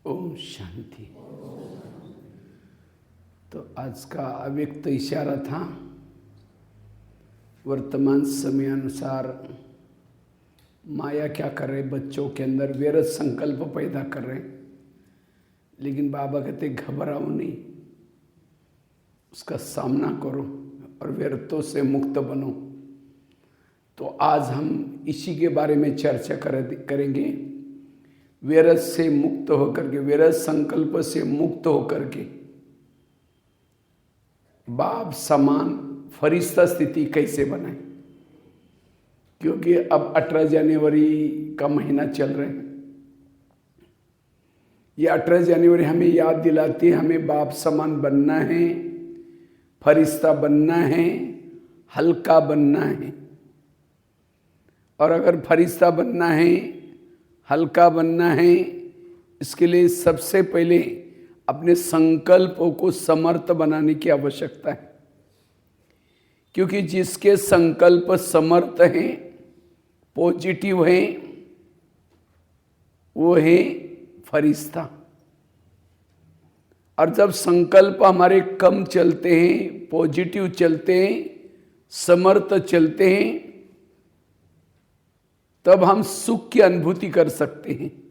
ओम शांति। तो आज का अव्यक्त इशारा था, वर्तमान समय अनुसार माया क्या कर रहे, बच्चों के अंदर व्यर्थ संकल्प पैदा कर रहे। लेकिन बाबा कहते घबराओ नहीं, उसका सामना करो और व्यर्थों से मुक्त बनो। तो आज हम इसी के बारे में चर्चा करेंगे। व्यर्थ से मुक्त होकर के, व्यर्थ संकल्प से मुक्त होकर के बाप समान फरिश्ता स्थिति कैसे बनाए। क्योंकि अब 18 जनवरी का महीना चल रहा है। ये 18 जनवरी हमें याद दिलाती है हमें बाप समान बनना है, फरिश्ता बनना है, हल्का बनना है। और अगर फरिश्ता बनना है, हल्का बनना है, इसके लिए सबसे पहले अपने संकल्पों को समर्थ बनाने की आवश्यकता है। क्योंकि जिसके संकल्प समर्थ हैं, पॉजिटिव हैं, वो है फरिश्ता। और जब संकल्प हमारे कम चलते हैं, पॉजिटिव चलते हैं, समर्थ चलते हैं, तब हम सुख की अनुभूति कर सकते हैं,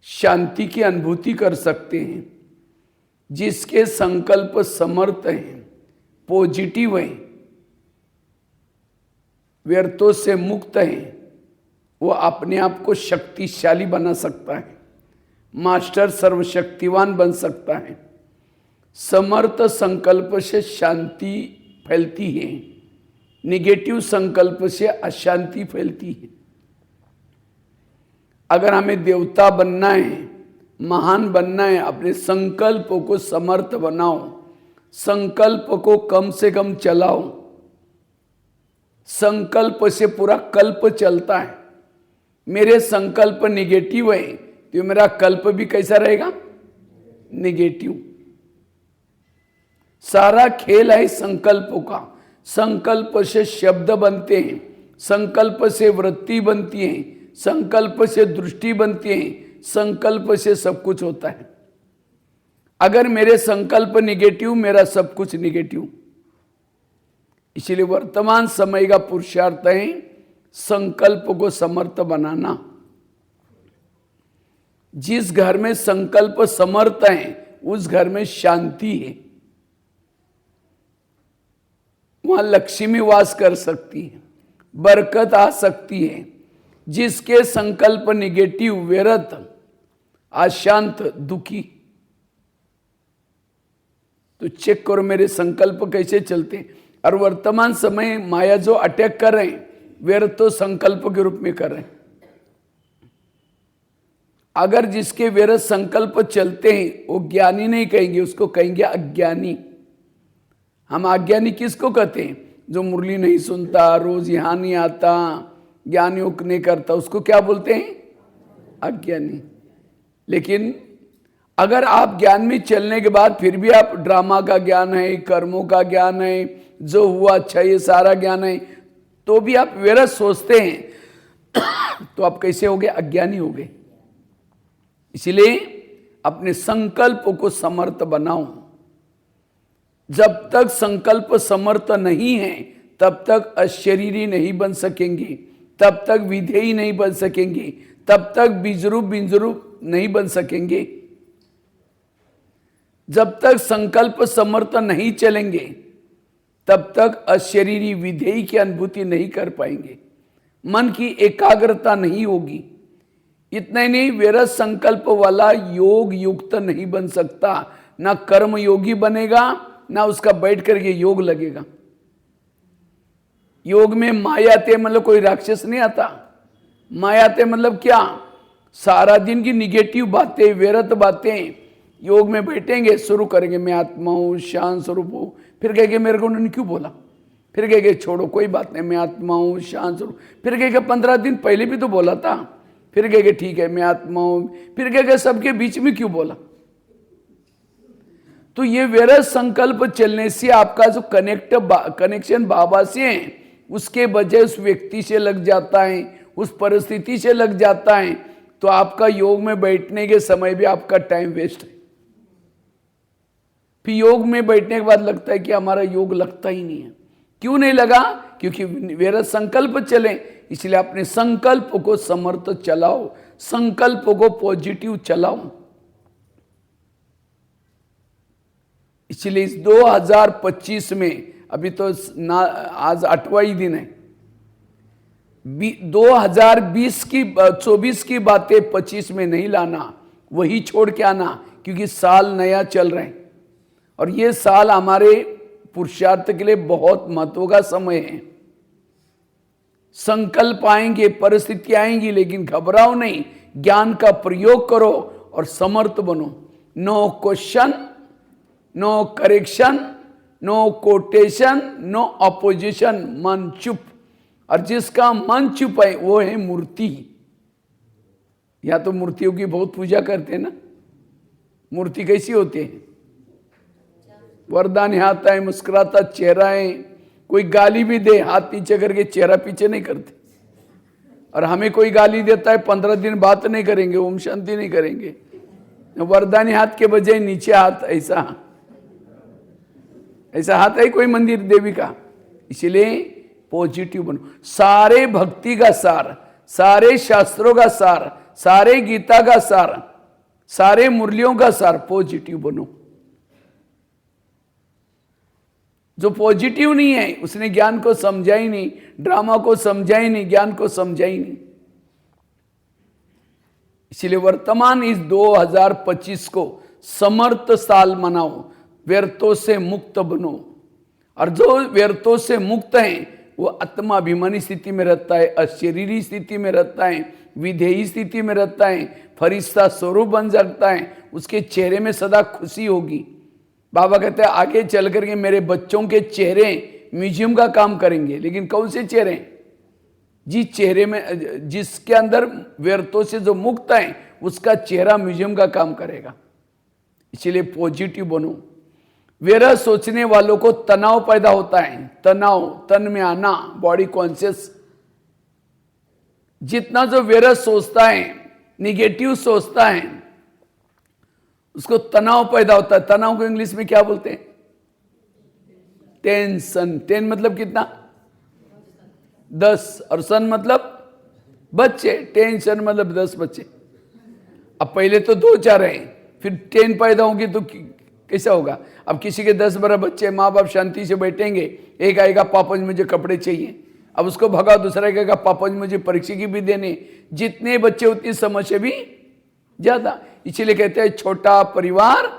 शांति की अनुभूति कर सकते हैं। जिसके संकल्प समर्थ हैं, पॉजिटिव हैं, व्यर्थों से मुक्त हैं, वो अपने आप को शक्तिशाली बना सकता है, मास्टर सर्वशक्तिवान बन सकता है। समर्थ संकल्प से शांति फैलती है, निगेटिव संकल्प से अशांति फैलती है। अगर हमें देवता बनना है, महान बनना है, अपने संकल्पों को समर्थ बनाओ, संकल्प को कम से कम चलाओ। संकल्प से पूरा कल्प चलता है। मेरे संकल्प निगेटिव है तो मेरा कल्प भी कैसा रहेगा? निगेटिव। सारा खेल है संकल्पों का। संकल्प से शब्द बनते हैं, संकल्प से वृत्ति बनती है, संकल्प से दृष्टि बनती है, संकल्प से सब कुछ होता है। अगर मेरे संकल्प निगेटिव, मेरा सब कुछ निगेटिव। इसलिए वर्तमान समय का पुरुषार्थ है संकल्प को समर्थ बनाना। जिस घर में संकल्प समर्थ है, उस घर में शांति है, वहां लक्ष्मी वास कर सकती है, बरकत आ सकती है। जिसके संकल्प निगेटिव, व्यर्थ, अशांत, दुखी, तो चेक करो मेरे संकल्प कैसे चलते। और वर्तमान समय माया जो अटैक कर रहे हैं, व्यर्थ तो संकल्प के रूप में कर रहे हैं। अगर जिसके व्यर्थ संकल्प चलते हैं, वो ज्ञानी नहीं कहेंगे, उसको कहेंगे अज्ञानी। हम अज्ञानी किसको कहते हैं? जो मुरली नहीं सुनता, रोज यहां नहीं आता, ज्ञान योग नहीं करता, उसको क्या बोलते हैं? अज्ञानी। लेकिन अगर आप ज्ञान में चलने के बाद फिर भी आप ड्रामा का ज्ञान है, कर्मों का ज्ञान है, जो हुआ अच्छा ये सारा ज्ञान है, तो भी आप व्यर्थ सोचते हैं, तो आप कैसे हो गए? अज्ञानी हो गए। इसलिए अपने संकल्प को समर्थ बनाओ। जब तक संकल्प समर्थ नहीं है, तब तक अशरीरी नहीं बन सकेंगे, तब तक विधेयी नहीं बन सकेंगे, तब तक बीजरूप नहीं बन सकेंगे। जब तक संकल्प समर्थ नहीं चलेंगे, तब तक अशरीरी विधेयी की अनुभूति नहीं कर पाएंगे, मन की एकाग्रता नहीं होगी। इतना ही नहीं, व्यर्थ संकल्प वाला योग युक्त नहीं बन सकता, ना कर्म योगी बनेगा, ना उसका बैठ करके योग लगेगा। योग में मायाते मतलब कोई राक्षस नहीं आता। मायाते मतलब क्या? सारा दिन की निगेटिव बातें, व्यर्थ बातें। योग में बैठेंगे, शुरू करेंगे मैं आत्मा हूं, शांत स्वरूप हूं, फिर कहेंगे मेरे को उन्होंने क्यों बोला, फिर कहेंगे छोड़ो कोई बात नहीं, मैं आत्मा हूं, शांत स्वरूप, फिर कहेंगे 15 दिन पहले भी तो बोला था, फिर कहेंगे ठीक है मैं आत्मा हूं, फिर कहेंगे सबके बीच में क्यों बोला। तो ये व्यर्थ संकल्प चलने से आपका जो कनेक्शन बाबा से है, उसके बजाय उस व्यक्ति से लग जाता है, उस परिस्थिति से लग जाता है, तो आपका योग में बैठने के समय भी आपका टाइम वेस्ट है। फिर योग में बैठने के बाद लगता है कि हमारा योग लगता ही नहीं है। क्यों नहीं लगा? क्योंकि मेरा संकल्प चले, इसलिए अपने संकल्प को समर्थ चलाओ, संकल्प को पॉजिटिव चलाओ। इसलिए इस 2025 में, अभी तो आज 8वां ही दिन है, 2020 की 24 की बातें 25 में नहीं लाना, वही छोड़ के आना, क्योंकि साल नया चल रहे हैं और ये साल हमारे पुरुषार्थ के लिए बहुत महत्व का समय है। संकल्प आएंगे, परिस्थिति आएंगी, लेकिन घबराओ नहीं, ज्ञान का प्रयोग करो और समर्थ बनो। No question, no correction, no quotation, no opposition, मन चुप। और जिसका मन चुप है वो है मूर्ति। या तो मूर्तियों की बहुत पूजा करते हैं ना। मूर्ति कैसी होती है? वरदान हाथ है, मुस्कुराता चेहरा है, कोई गाली भी दे हाथ नीचे करके चेहरा पीछे नहीं करते। और हमें कोई गाली देता है 15 दिन बात नहीं करेंगे, ओम शांति नहीं करेंगे। वरदानी हाथ के बजाय नीचे हाथ, ऐसा हाथ है कोई मंदिर देवी का। इसलिए पॉजिटिव बनो। सारे भक्ति का सार, सारे शास्त्रों का सार, सारे गीता का सार, सारे मुरलियों का सार पॉजिटिव बनो। जो पॉजिटिव नहीं है उसने ज्ञान को समझा ही नहीं, ड्रामा को समझा ही नहीं, ज्ञान को समझा ही नहीं। इसलिए वर्तमान इस 2025 को समर्थ साल मनाओ, व्यर्थों से मुक्त बनो। और जो व्यर्थों से मुक्त हैं वो आत्माभिमानी स्थिति में रहता है, अशरीरी स्थिति में रहता है, विधेयी स्थिति में रहता है, फरिश्ता स्वरूप बन सकता है, उसके चेहरे में सदा खुशी होगी। बाबा कहते हैं आगे चल करके मेरे बच्चों के चेहरे म्यूजियम का काम करेंगे। लेकिन कौन से चेहरे? जिस चेहरे में, जिसके अंदर व्यर्थों से जो मुक्त है उसका चेहरा म्यूजियम का काम करेगा। इसलिए पॉजिटिव बनो। व्यर्थ सोचने वालों को तनाव पैदा होता है, तनाव, तन में आना, बॉडी कॉन्शियस। जितना जो व्यर्थ सोचता है, निगेटिव सोचता है, उसको तनाव पैदा होता है। तनाव को इंग्लिश में क्या बोलते हैं? टेंशन। टेन मतलब कितना? 10, और सन मतलब बच्चे। टेंशन मतलब 10 बच्चे। अब पहले तो 2-4 हैं, फिर 10 पैदा होंगे तो कैसा होगा? अब किसी के 10-12 बच्चे, माँ बाप शांति से बैठेंगे, एक आएगा पापा जी मुझे कपड़े चाहिए, अब उसको भगा, दूसरा कहेगा पापा जी मुझे परीक्षा की भी देने। जितने बच्चे उतनी समस्या भी ज्यादा। इसलिए कहते हैं छोटा परिवार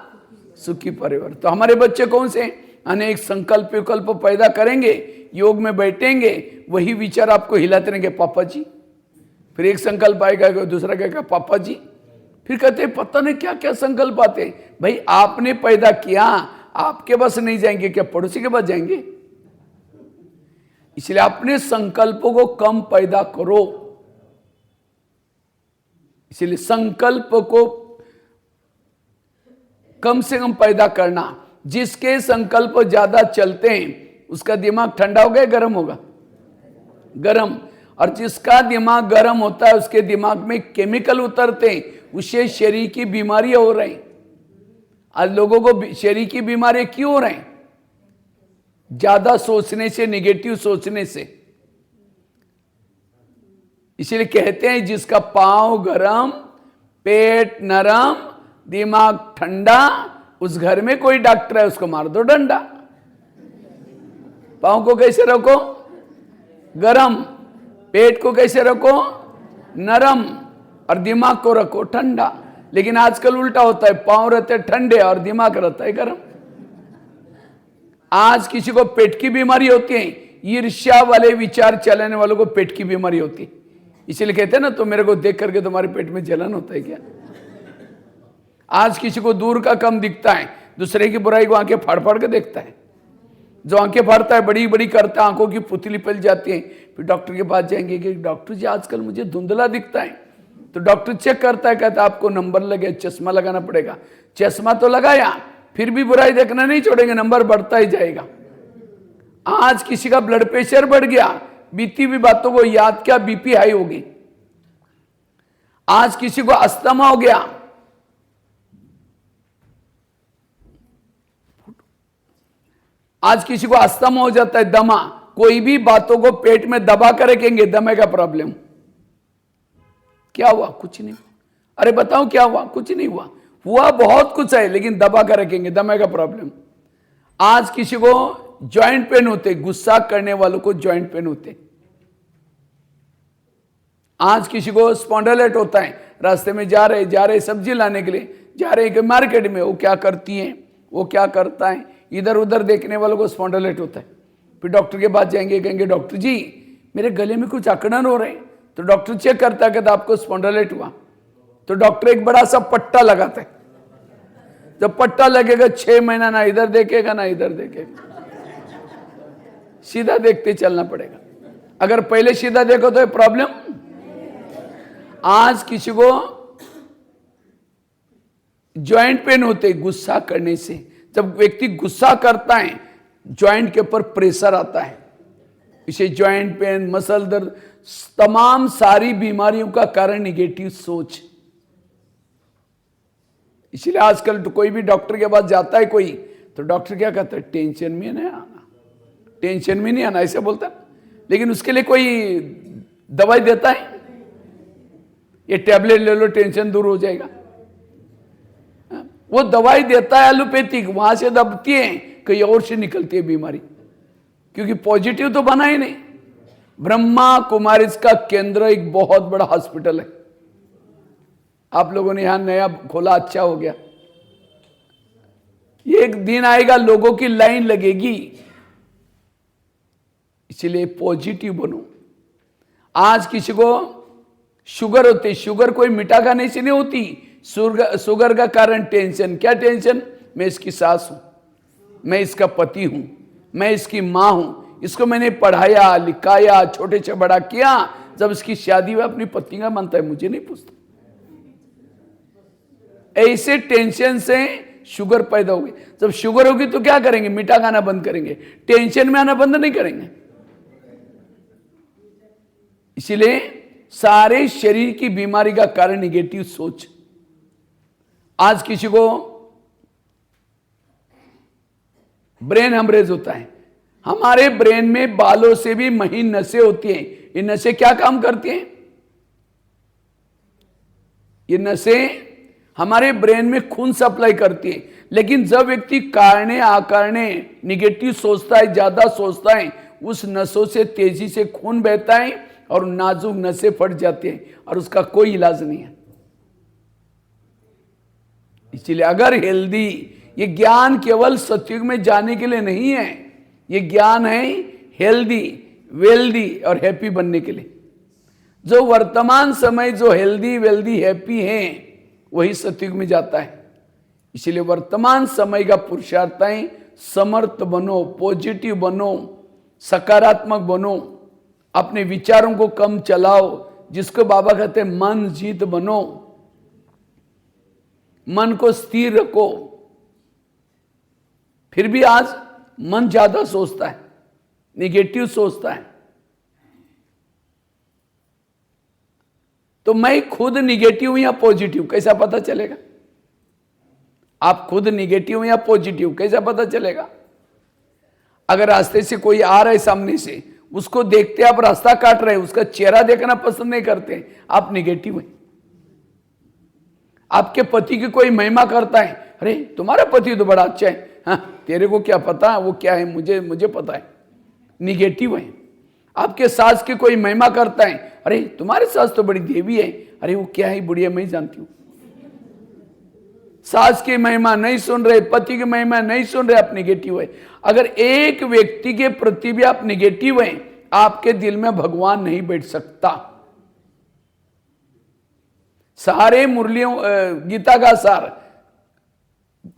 सुखी परिवार। तो हमारे बच्चे कौन से? अनेक संकल्प विकल्प पैदा करेंगे, योग में बैठेंगे, वही विचार आपको हिलाते रहेंगे, पापा जी। फिर एक संकल्प आएगा, दूसरा कहेगा पापा जी। फिर कहते हैं पता नहीं क्या क्या संकल्प आते हैं। भाई आपने पैदा किया, आपके बस नहीं जाएंगे, क्या पड़ोसी के पास जाएंगे? इसलिए अपने संकल्पों को कम पैदा करो। इसलिए संकल्प को कम से कम पैदा करना। जिसके संकल्प ज्यादा चलते हैं उसका दिमाग ठंडा होगा या गर्म होगा? गर्म। और जिसका दिमाग गर्म होता है उसके दिमाग में केमिकल उतरते हैं, उससे शरीर की बीमारियां हो रही। आज लोगों को शरीर की बीमारियां क्यों हो रही? ज्यादा सोचने से, निगेटिव सोचने से। इसलिए कहते हैं जिसका पांव गरम, पेट नरम, दिमाग ठंडा, उस घर में कोई डॉक्टर है उसको मार दो डंडा। पांव को कैसे रखो? गरम। पेट को कैसे रखो? नरम। और दिमाग को रखो ठंडा। लेकिन आजकल उल्टा होता है, पांव रहते ठंडे और दिमाग रहता है गरम। आज किसी को पेट की बीमारी होती है, ईर्ष्या वाले विचार चलाने वालों को पेट की बीमारी होती है। इसलिए कहते हैं ना, तो मेरे को देख करके तुम्हारे पेट में जलन होता है क्या? आज किसी को दूर का कम दिखता है, दूसरे की बुराई को आंखें फाड़ फाड़ के देखता है। जो आंखें फाड़ता है, बड़ी बड़ी करता है, आंखों की पुतली फैल जाती है। फिर डॉक्टर के पास जाएंगे कि डॉक्टर जी आजकल मुझे धुंधला दिखता है। तो डॉक्टर चेक करता है, कहता है आपको नंबर लगे, चश्मा लगाना पड़ेगा। चश्मा तो लगाया, फिर भी बुराई देखना नहीं छोड़ेंगे, नंबर बढ़ता ही जाएगा। आज किसी का ब्लड प्रेशर बढ़ गया, बीती हुई बातों को याद किया, बीपी हाई हो गई। आज किसी को अस्थमा हो गया, आज किसी को अस्थमा हो जाता है, दमा, कोई भी बातों को पेट में दबा कर रखेंगे, दमे का प्रॉब्लम। क्या हुआ? कुछ नहीं। अरे बताओ क्या हुआ? कुछ नहीं हुआ। हुआ बहुत कुछ है, लेकिन दबा कर रखेंगे, दमे का प्रॉब्लम। आज किसी को जॉइंट पेन होते, गुस्सा करने वालों को जॉइंट पेन होते। आज किसी को स्पॉन्डिलाइट होता है, रास्ते में जा रहे सब्जी लाने के लिए जा रहे हैं मार्केट में, वो क्या करती है, वो क्या करता है, इधर उधर देखने वालों को स्पॉन्डिलाइट होता है। फिर डॉक्टर के पास जाएंगे, कहेंगे डॉक्टर जी मेरे गले में कुछ अकड़न हो रहे हैं। तो डॉक्टर चेक करता है, कहता आपको स्पॉन्डिलाइट हुआ। तो डॉक्टर एक बड़ा सा पट्टा लगाता है। जब पट्टा लगेगा 6 महीना ना इधर देखेगा ना इधर देखेगा, सीधा देखते चलना पड़ेगा। अगर पहले सीधा देखो तो प्रॉब्लम। आज किसी को जॉइंट पेन होते गुस्सा करने से। जब व्यक्ति गुस्सा करता है जॉइंट के ऊपर प्रेशर आता है, इसे जॉइंट पेन, मसल दर्द, तमाम सारी बीमारियों का कारण निगेटिव सोच। इसलिए आजकल तो कोई भी डॉक्टर के पास जाता है कोई, तो डॉक्टर क्या कहता है, टेंशन में नहीं आना, टेंशन में नहीं आना, ऐसे बोलता है। लेकिन उसके लिए कोई दवाई देता है, ये टैबलेट ले लो टेंशन दूर हो जाएगा। वो दवाई देता है एलोपैथिक, वहां से दबती है, कहीं और से निकलती है बीमारी, क्योंकि पॉजिटिव तो बना ही नहीं। ब्रह्मा कुमारिस का केंद्र एक बहुत बड़ा हॉस्पिटल है। आप लोगों ने यहां नया खोला, अच्छा हो गया। एक दिन आएगा लोगों की लाइन लगेगी, इसलिए पॉजिटिव बनो। आज किसी को शुगर होती, शुगर कोई मीठा खाने से नहीं होती। शुगर का कारण टेंशन। क्या टेंशन? मैं इसकी सास हूं, मैं इसका पति हूं, मैं इसकी मां हूं, इसको मैंने पढ़ाया लिखाया, छोटे से बड़ा किया। जब इसकी शादी हुई अपनी पत्नी का मानता है, मुझे नहीं पूछता। ऐसे टेंशन से शुगर पैदा होगी। जब शुगर होगी तो क्या करेंगे? मीठा खाना बंद करेंगे, टेंशन में आना बंद नहीं करेंगे। इसीलिए सारे शरीर की बीमारी का कारण निगेटिव सोच। आज किसी को ब्रेन हेमरेज होता है। हमारे ब्रेन में बालों से भी महीन नसें होती हैं। ये नसें क्या काम करती हैं? ये नसें हमारे ब्रेन में खून सप्लाई करती है। लेकिन जब व्यक्ति कारणे आकारणे निगेटिव सोचता है, ज्यादा सोचता है, उस नसों से तेजी से खून बहता है और नाजुक नसें फट जाती हैं और उसका कोई इलाज नहीं है। इसलिए अगर हेल्दी, ये ज्ञान केवल सतयुग में जाने के लिए नहीं है, ये ज्ञान है हेल्दी, वेल्दी और हैप्पी बनने के लिए। जो वर्तमान समय जो हेल्दी वेल्दी हैप्पी है वही सतयुग में जाता है। इसलिए वर्तमान समय का पुरुषार्थ है समर्थ बनो, पॉजिटिव बनो, सकारात्मक बनो, अपने विचारों को कम चलाओ। जिसको बाबा कहते हैं मन जीत बनो, मन को स्थिर रखो। फिर भी आज मन ज्यादा सोचता है, निगेटिव सोचता है। तो मैं खुद निगेटिव या पॉजिटिव कैसा पता चलेगा? आप खुद निगेटिव या पॉजिटिव कैसा पता चलेगा? अगर रास्ते से कोई आ रहा है सामने से, उसको देखते आप रास्ता काट रहे हैं, उसका चेहरा देखना पसंद नहीं करते, आप निगेटिव हैं। आपके पति की कोई महिमा करता है, अरे तुम्हारा पति तो बड़ा अच्छा है, हाँ तेरे को क्या पता वो क्या है, मुझे पता है, निगेटिव है। आपके सास की कोई महिमा करता है, अरे तुम्हारे सास तो बड़ी देवी है, अरे वो क्या है बुढ़िया मैं जानती हूं। सास की महिमा नहीं सुन रहे, पति की महिमा नहीं सुन रहे, आप निगेटिव है। अगर एक व्यक्ति के प्रति भी आप निगेटिव हैं, आपके दिल में भगवान नहीं बैठ सकता। सारे मुरलियों, गीता का सार,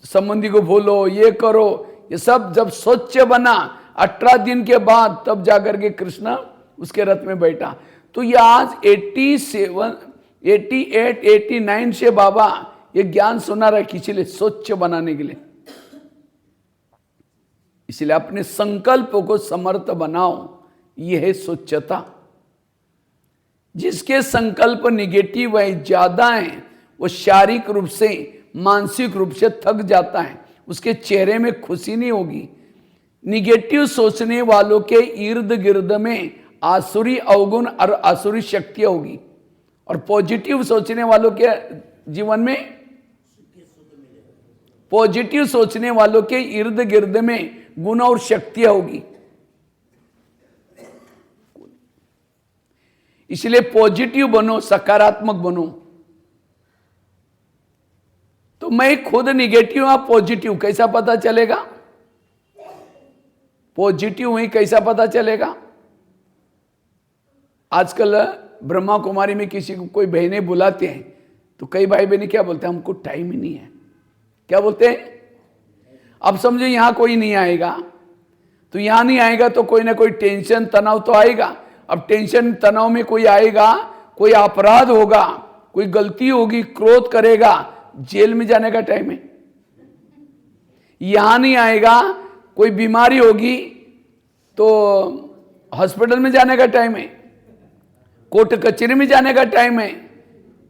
संबंधी को बोलो, ये करो, ये सब जब स्वच्छ बना 18 दिन के बाद, तब जाकर के कृष्ण उसके रथ में बैठा। तो ये आज 87, 88, 89 से बाबा ये ज्ञान सुना रहा है, किसी लिए स्वच्छ बनाने के लिए। इसलिए अपने संकल्प को समर्थ बनाओ, यह है स्वच्छता। जिसके संकल्प निगेटिव है, ज्यादा हैं, वो शारीरिक रूप से मानसिक रूप से थक जाता है, उसके चेहरे में खुशी नहीं होगी। निगेटिव सोचने वालों के इर्द गिर्द में आसुरी अवगुण और आसुरी शक्तियां होगी, और पॉजिटिव सोचने वालों के जीवन में, पॉजिटिव सोचने वालों के इर्द गिर्द में गुण और शक्तियां होगी। इसलिए पॉजिटिव बनो, सकारात्मक बनो। तो मैं खुद निगेटिव, आप पॉजिटिव, कैसा पता चलेगा? पॉजिटिव हुई कैसा पता चलेगा? आजकल ब्रह्मा कुमारी में किसी को कोई बहनें बुलाते हैं तो कई भाई बहनें क्या बोलते हैं? हमको टाइम ही नहीं है। क्या बोलते हैं? अब समझो यहां कोई नहीं आएगा, तो यहां नहीं आएगा तो कोई ना कोई टेंशन तनाव तो आएगा। अब टेंशन तनाव में कोई आएगा, कोई अपराध होगा, कोई गलती होगी, क्रोध करेगा, जेल में जाने का टाइम है। यहां नहीं आएगा, कोई बीमारी होगी तो हॉस्पिटल में जाने का टाइम है, कोर्ट कचहरी में जाने का टाइम है,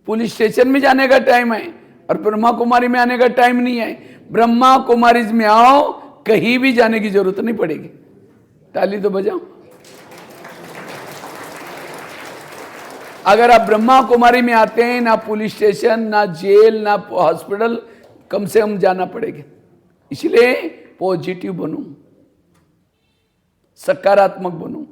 पुलिस स्टेशन में जाने का टाइम है, और ब्रह्मा कुमारी में आने का टाइम नहीं है। ब्रह्मा कुमारी में आओ, कहीं भी जाने की जरूरत नहीं पड़ेगी। ताली तो बजाओ। अगर आप ब्रह्मा कुमारी में आते हैं, ना पुलिस स्टेशन, ना जेल, ना हॉस्पिटल, कम से कम जाना पड़ेगा। इसलिए पॉजिटिव बनो, सकारात्मक बनो।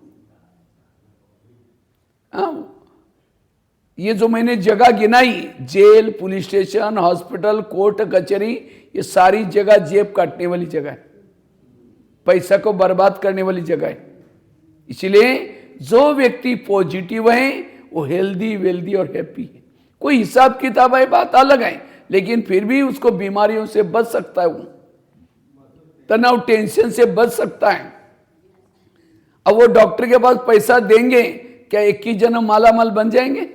ये जो मैंने जगह गिनाई, jail, police station, hospital, court कचहरी, ये सारी जगह जेब काटने वाली जगह है, पैसा को बर्बाद करने वाली जगह है। इसलिए जो व्यक्ति पॉजिटिव है वो हेल्दी, वेल्दी और हैप्पी है। कोई हिसाब किताब है, बात अलग है, लेकिन फिर भी उसको बीमारियों से बच सकता है, वो तनाव टेंशन से बच सकता है। अब वो डॉक्टर के पास पैसा देंगे, क्या 21 जन्म माला माल बन जाएंगे?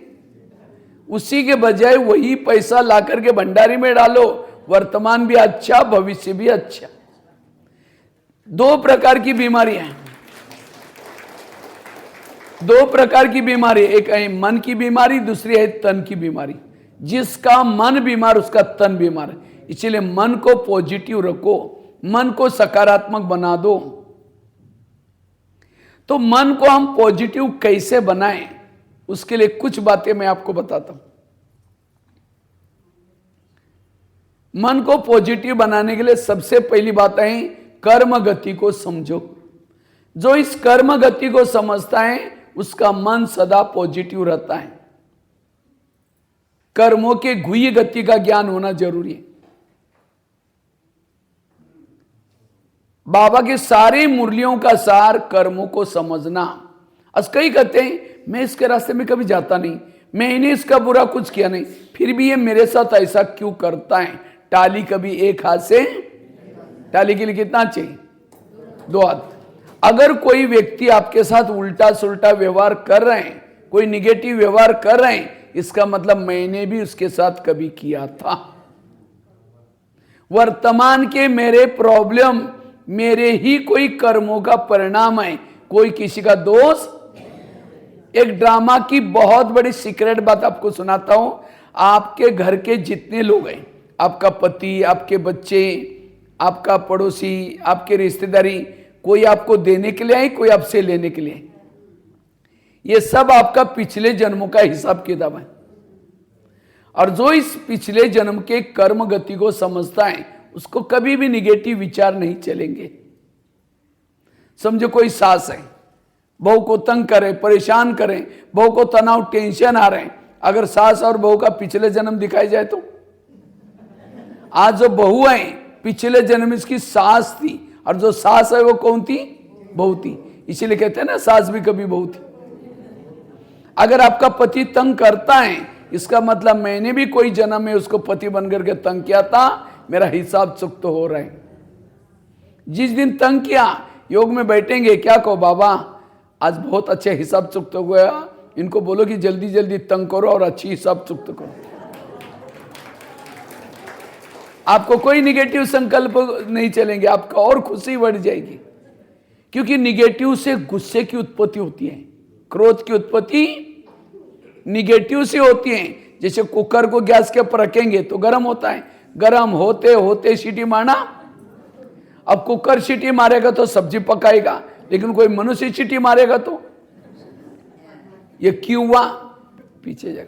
उसी के बजाय वही पैसा ला करके भंडारी में डालो, वर्तमान भी अच्छा, भविष्य भी अच्छा। दो प्रकार की बीमारियां हैं, दो प्रकार की बीमारी, एक है मन की बीमारी, दूसरी है तन की बीमारी। जिसका मन बीमार उसका तन बीमार है। इसलिए मन को पॉजिटिव रखो, मन को सकारात्मक बना दो। तो मन को हम पॉजिटिव कैसे बनाएं, उसके लिए कुछ बातें मैं आपको बताता हूं। मन को पॉजिटिव बनाने के लिए सबसे पहली बात है कर्म गति को समझो। जो इस कर्म गति को समझता है उसका मन सदा पॉजिटिव रहता है। कर्मों के गुह्य गति का ज्ञान होना जरूरी है। बाबा के सारे मुरलियों का सार कर्मों को समझना। आज कई कहते हैं मैं इसके रास्ते में कभी जाता नहीं, मैंने इसका बुरा कुछ किया नहीं, फिर भी ये मेरे साथ ऐसा क्यों करता है। टाली कभी एक हाथ से, टाली के लिए कितना चाहिए? दो हाथ। अगर कोई व्यक्ति आपके साथ उल्टा सुल्टा व्यवहार कर रहे हैं, कोई निगेटिव व्यवहार कर रहे हैं, इसका मतलब मैंने भी उसके साथ कभी किया था। वर्तमान के मेरे प्रॉब्लम मेरे ही कोई कर्मों का परिणाम है, कोई किसी का दोष। एक ड्रामा की बहुत बड़ी सीक्रेट बात आपको सुनाता हूं। आपके घर के जितने लोग हैं, आपका पति, आपके बच्चे, आपका पड़ोसी, आपके रिश्तेदारी, कोई आपको देने के लिए है, कोई आपसे लेने के लिए, ये सब आपका पिछले जन्मों का हिसाब किताब है। और जो इस पिछले जन्म के कर्म गति को समझता है उसको कभी भी निगेटिव विचार नहीं चलेंगे। समझो कोई सास है, बहू को तंग करे, परेशान करें, बहू को तनाव टेंशन आ रहे हैं, अगर सास और बहू का पिछले जन्म दिखाई जाए तो आज जो बहू है पिछले जन्म इसकी सास थी, और जो सास है वो कौन थी? बहू थी। इसीलिए कहते हैं ना सास भी कभी बहू थी। अगर आपका पति तंग करता है, इसका मतलब मैंने भी कोई जन्म में उसको पति बनकर के तंग किया था, मेरा हिसाब चुक तो हो रहा है। जिस दिन तंग किया, योग में बैठेंगे, क्या कहो बाबा आज बहुत अच्छा हिसाब चुक तो गया, इनको बोलो कि जल्दी जल्दी तंग करो और अच्छी हिसाब चुक तो करो। आपको कोई निगेटिव संकल्प नहीं चलेंगे, आपका और खुशी बढ़ जाएगी। क्योंकि निगेटिव से गुस्से की उत्पत्ति होती है, क्रोध की उत्पत्ति निगेटिव से होती हैं। जैसे कुकर को गैस के ऊपर रखेंगे तो गर्म होता है, गर्म होते होते सीटी मारना। अब कुकर सीटी मारेगा तो सब्जी पकाएगा, लेकिन कोई मनुष्य सीटी मारेगा तो ये क्यों हुआ? पीछे जाओ,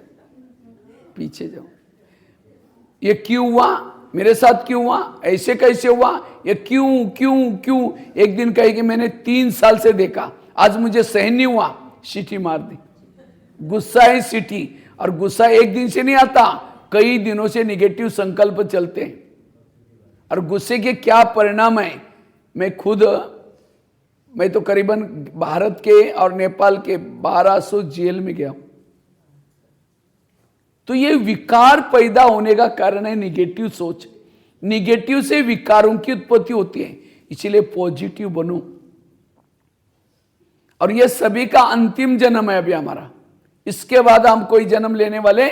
पीछे जाओ। ये क्यों हुआ? मेरे साथ क्यों हुआ? ऐसे कैसे हुआ? ये क्यों क्यों क्यों? एक दिन कहेगी मैंने 3 साल से देखा, आज मुझे सहन नहीं हुआ, सीटी मार दी। गुस्सा है सीटी, और गुस्सा एक दिन से नहीं आता, कई दिनों से निगेटिव संकल्प चलते हैं। और गुस्से के क्या परिणाम है, मैं तो करीबन भारत के और नेपाल के 1200 जेल में गया हूं। तो ये विकार पैदा होने का कारण है निगेटिव सोच। निगेटिव से विकारों की उत्पत्ति होती है, इसलिए पॉजिटिव बनो। और ये सभी का अंतिम जन्म है अभी हमारा, इसके बाद हम कोई जन्म लेने वाले।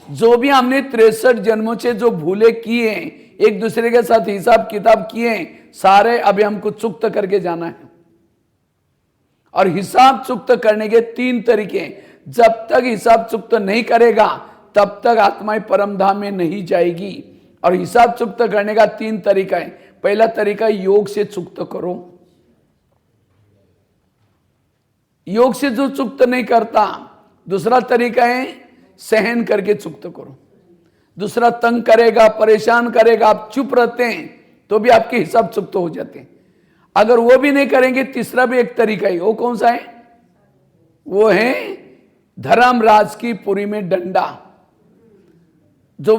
जो भी हमने 63 जन्मों से जो भूले किए हैं, एक दूसरे के साथ हिसाब किताब किए हैं, सारे अभी हमको चुक्त करके जाना है। और हिसाब चुक्त करने के 3 तरीके हैं। जब तक हिसाब चुक्त नहीं करेगा तब तक आत्माएं परम धाम में नहीं जाएगी। और हिसाब चुक्त करने का 3 तरीका है। पहला तरीका योग से चुक्त करो। योग से जो चुक्त नहीं करता, दूसरा तरीका है सहन करके चुक्त करो। दूसरा तंग करेगा, परेशान करेगा, आप चुप रहते हैं तो भी आपके हिसाब चुक्त हो जाते हैं। अगर वो भी नहीं करेंगे, तीसरा भी एक तरीका है। वो कौन सा है? वो है धर्मराज की पुरी में डंडा। जो